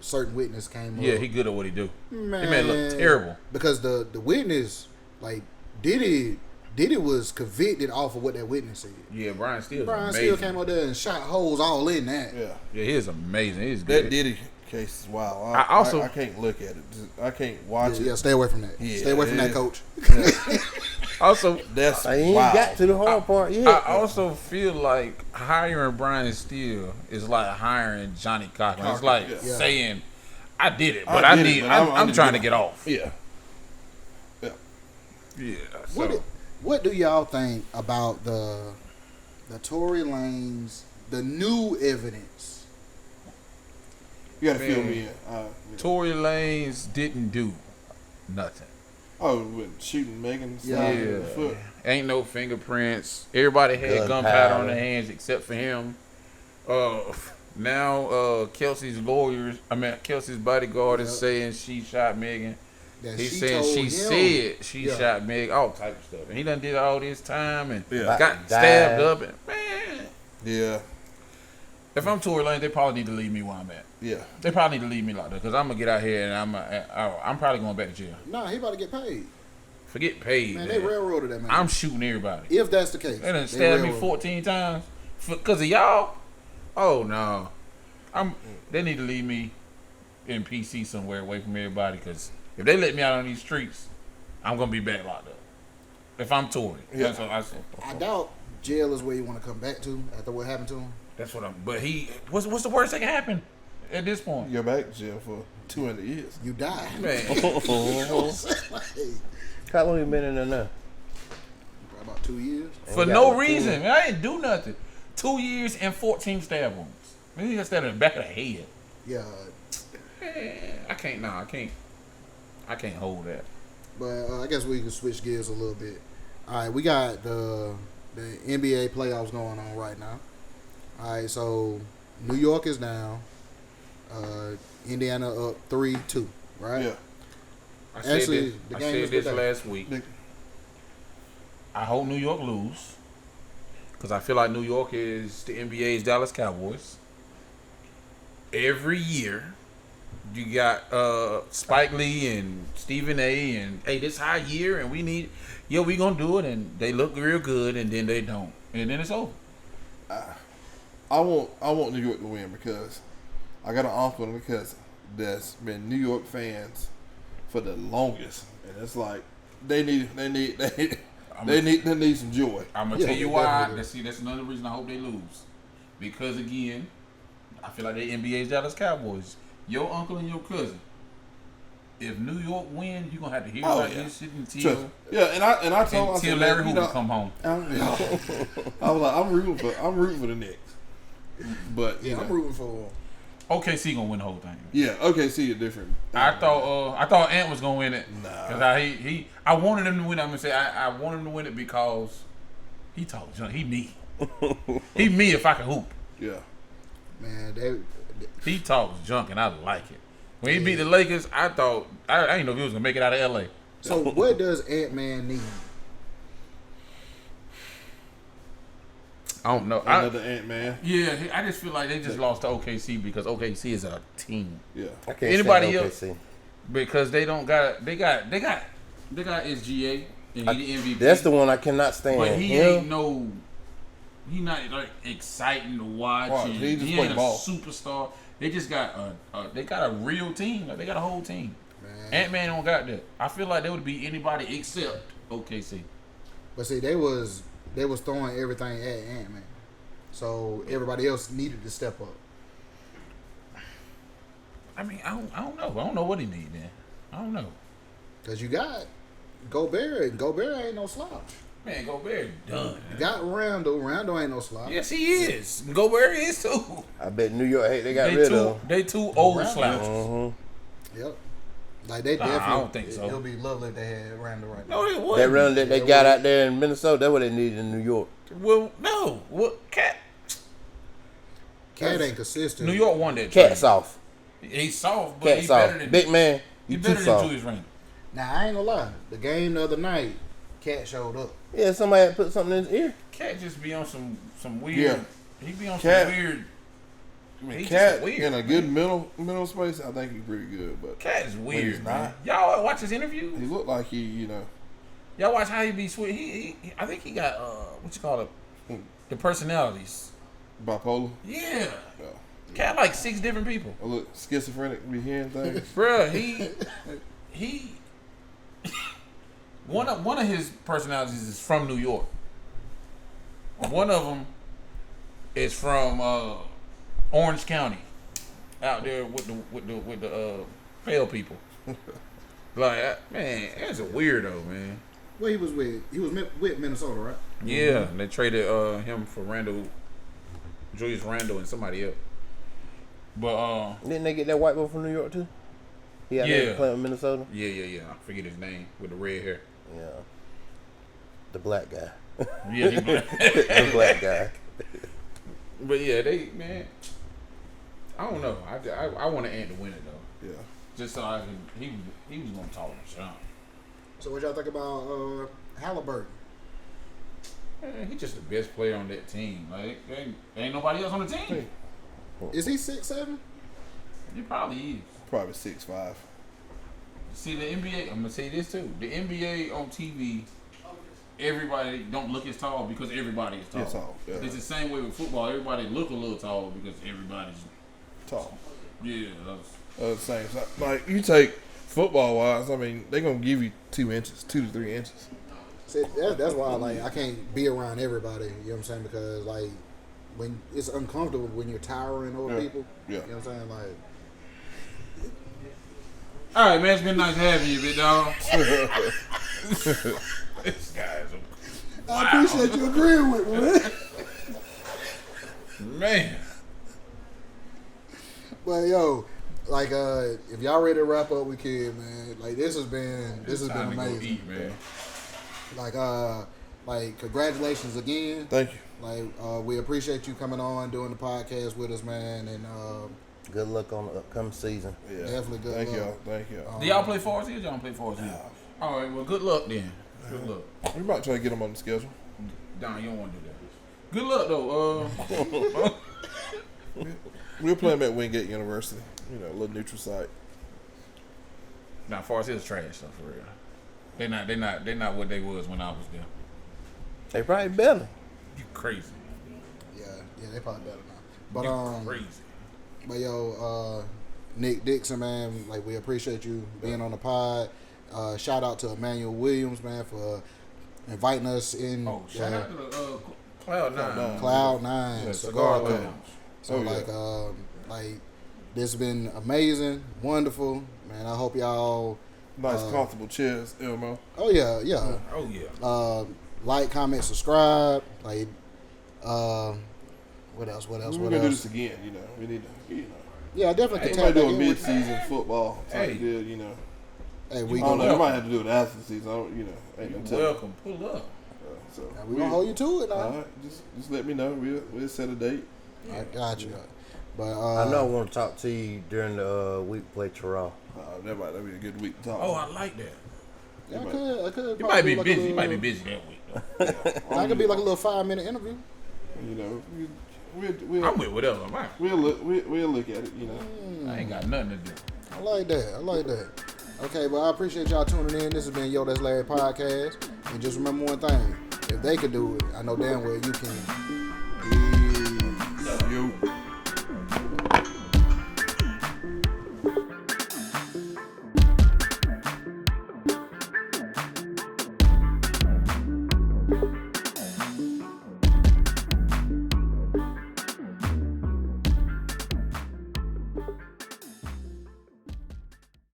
certain witness came up. Yeah, he good at what he do. Man, He made it look terrible. because the witness, like Diddy was convicted off of what that witness said. Yeah, Brian Steele. Brian amazing. Steele came out there and shot holes all in that. Yeah. Yeah, he is amazing. He's That good. Diddy case is wild. I also- I can't look at it. I can't watch Yeah, it. stay away from that. Yeah, Stay away from that, yeah. coach. Also, That's I ain't wild. got to the hard part yet. I also feel like hiring Brian Steele is like hiring Johnny Cochran. It's like Yeah. saying, "I did it, I but did it, but I I'm need to trying get to get off." Yeah. Yeah. So, What do y'all think about the Tory Lanez, the new evidence? You gotta fill Man. me in. Tory Lanez didn't do nothing. Oh, with shooting Megan Yeah. in the foot. Ain't no fingerprints. Everybody had gunpowder on their hands except for him. Now Kelsey's bodyguard is saying she shot Megan. That He's she saying told she him. said she Yeah. shot Meg, all type of stuff. And he done did all this time and Yeah. got Died. stabbed up. And man, Yeah. if I'm Tory Lanez, they probably need to leave me where I'm at. Yeah. They probably need to leave me like that because I'm gonna get out here and I'm probably going back to jail. Nah, he about to get paid. Forget paid. Man, Man, they railroaded that man. I'm shooting everybody. if that's the case. They done they stabbed me railroaded. 14 times because of y'all. Oh no, They need to leave me in PC somewhere away from everybody because if they let me out on these streets, I'm gonna be back locked up. If I'm Tory, Yeah. that's what I said. I doubt jail is where you want to come back to after what happened to him. That's what I'm. But what's the worst that can happen at this point? You're back to jail for 200 years. You die. Man, How long you been in there now? About 2 years. for no reason. Man, I didn't do nothing. 2 years and 14 stab wounds. Man, you got stabbed in the back of the head. Yeah, Man, I can't. Nah, I can't hold that. but I guess we can switch gears a little bit. All right, we got the NBA playoffs going on right now. All right, so New York is down. Indiana up 3-2. Right. Yeah. I said Actually, this, the I game said is this today. last week. Big- I hope New York lose because I feel like New York is the NBA's Dallas Cowboys. Every year, you got Spike Lee and Stephen A. and hey, this high year and we gonna do it, and they look real good, and then they don't, and then it's over. I want New York to win because I got an uncle and a cousin that's been New York fans for the longest, and it's like they need some joy. I'm gonna Yeah, tell you they why. definitely do. That's another reason I hope they lose, because again, I feel like they NBA's Dallas Cowboys. Your uncle and your cousin. If New York wins, you're gonna have to hear about this shit until And I told him, I said, Larry man, Hoover come home. I was like, I'm rooting for the Knicks, but Yeah, I'm rooting for. OKC gonna win the whole thing. Yeah, okay, see it different. I thought Ant was gonna win it. Nah. Cause I wanted him to win it. I'm gonna say I wanted him to win it because he talk junk. He me. He me if I can hoop. Yeah, Man, He talks junk and I like it. When he beat the Lakers, I thought I didn't know if he was gonna make it out of LA. so what does Ant-Man need? I don't know. another Ant-Man. Yeah, I just feel like they just lost to OKC because OKC is a team. Yeah, I can't Anybody stand else? OKC. Because they don't got they got SGA and he the MVP. That's the one I cannot stand. But he Him, ain't he not like exciting to watch. Right, And he just he play ain't a ball. superstar. They just got they got a real team. Like they got a whole team. Man. Ant-Man don't got that. I feel like they would be anybody except OKC. But see, they was throwing everything at Ant-Man. So everybody else needed to step up. I mean, I don't know. I don't know what he need then. I don't know. Because you got Gobert, and Gobert ain't no slouch. Man, Gobert done. You got Randall. Randall ain't no slouch. Yes, he is. Gobert is too. I bet New York they got rid of him. They too old slouches. Yep. Like they definitely. I don't think so. It'll be lovely if they had Randall right now. No, it wouldn't. That Randall that they got out there in Minnesota, that's what they needed in New York. Well, no. What Cat ain't consistent. New York won that. Cat soft. He's soft, but Cat he's soft. better than Big man. He's You better too than soft. Julius Randle. Now I ain't gonna lie. The game the other night, Cat showed up. Yeah, somebody had put something in his ear. Cat just be on some weird. Yeah. He be on Cat- some weird. I mean, He's Cat just weird, in a good middle space, I think he's pretty good. But Cat is he's weird, not. man. Y'all watch his interview? he looked like he, Y'all watch how he be sweet. He I think he got what you call it, the personalities. bipolar. Yeah. Yeah. Cat like 6 different people. A little schizophrenic, be hearing things. Bruh, he one of his personalities is from New York. One of them is from Orange County, out there with the pale people. Like, man, that's a weirdo, man. Well, he was with Minnesota, right? Yeah, they traded him for Julius Randle and somebody else. But Didn't they get that white boy from New York too? He out there playing with Minnesota. yeah. I forget his name with the red hair. Yeah, the black guy. Yeah, he black. The black guy. But yeah, man. I don't know. I want to Ant to win it though. Yeah. Just so I can. He was gonna talk to Sean. So what y'all think about Halliburton? Man, he's just the best player on that team. Like, ain't nobody else on the team. Is he 6'7"? He probably is. Probably 6'5". See, the NBA, I'm going to say this too. The NBA on TV, everybody don't look as tall because everybody is tall. Yeah, tall. Yeah. It's the same way with football. Everybody look a little tall because everybody's Tall. Yeah. Same. Like, you take football-wise, I mean, they're going to give you 2 inches, 2 to 3 inches. See, that's why I can't be around everybody. You know what I'm saying? Because like when it's uncomfortable when you're towering over people. Yeah. You know what I'm saying? Like. All right, man. It's been nice having you, big dog. This guy is I appreciate you agreeing with me, man. Man. But yo, like if y'all ready to wrap up with Kid, man, like this has been amazing. Go eat, man. Like congratulations again. Thank you. Like we appreciate you coming on doing the podcast with us, man, and Good luck on the upcoming season. Yeah. definitely good Thank luck. y'all. Thank y'all. Do y'all play fours here? Y'all don't play fours here? All right, well, good luck then. Good luck. We might try to get them on the schedule. Don, you don't want to do that. Good luck, though. We'll play them at Wingate University. You know, a little neutral site. Now, Forest Hill's trash, though, for real. They're not what they was when I was there. They probably better. You crazy. Yeah, they probably better now. But You crazy. But yo, Nick Dixon, man, like we appreciate you being on the pod. Shout out to Emmanuel Williams, man, for inviting us in. Oh, shout out to the Cloud9. Cloud9 Yeah, Cigar Cigar Lounge. So Oh, yeah. like this has been amazing, wonderful, man. I hope y'all. Nice, comfortable chairs, Elmo. Oh yeah. Oh, yeah. Like, comment, subscribe. Like, what else? We're gonna do this again. You know, we need to. You know, Yeah, I definitely we can might tap do back a in with mid-season football type Hey. deal. You know, Hey, we I don't know. We gonna might have to do it after the season. I don't, you know, ain't no telling. Welcome. Pull up. So we gonna hold you to it now. All right, just let me know. We'll set a date. I got you. But I know I want to talk to you during the week play Terrell. That might be a good week to talk. Oh, I like that. Yeah, I could. He might be like busy. He little- might be busy that week, though. That could be like a little 5-minute interview. You know, we'll I'm with whatever. we'll look at it. You know. I ain't got nothing to do. I like that. Okay, well, I appreciate y'all tuning in. This has been Yo, That's Larry podcast. And just remember one thing: if they could do it, I know damn well you can. Yo.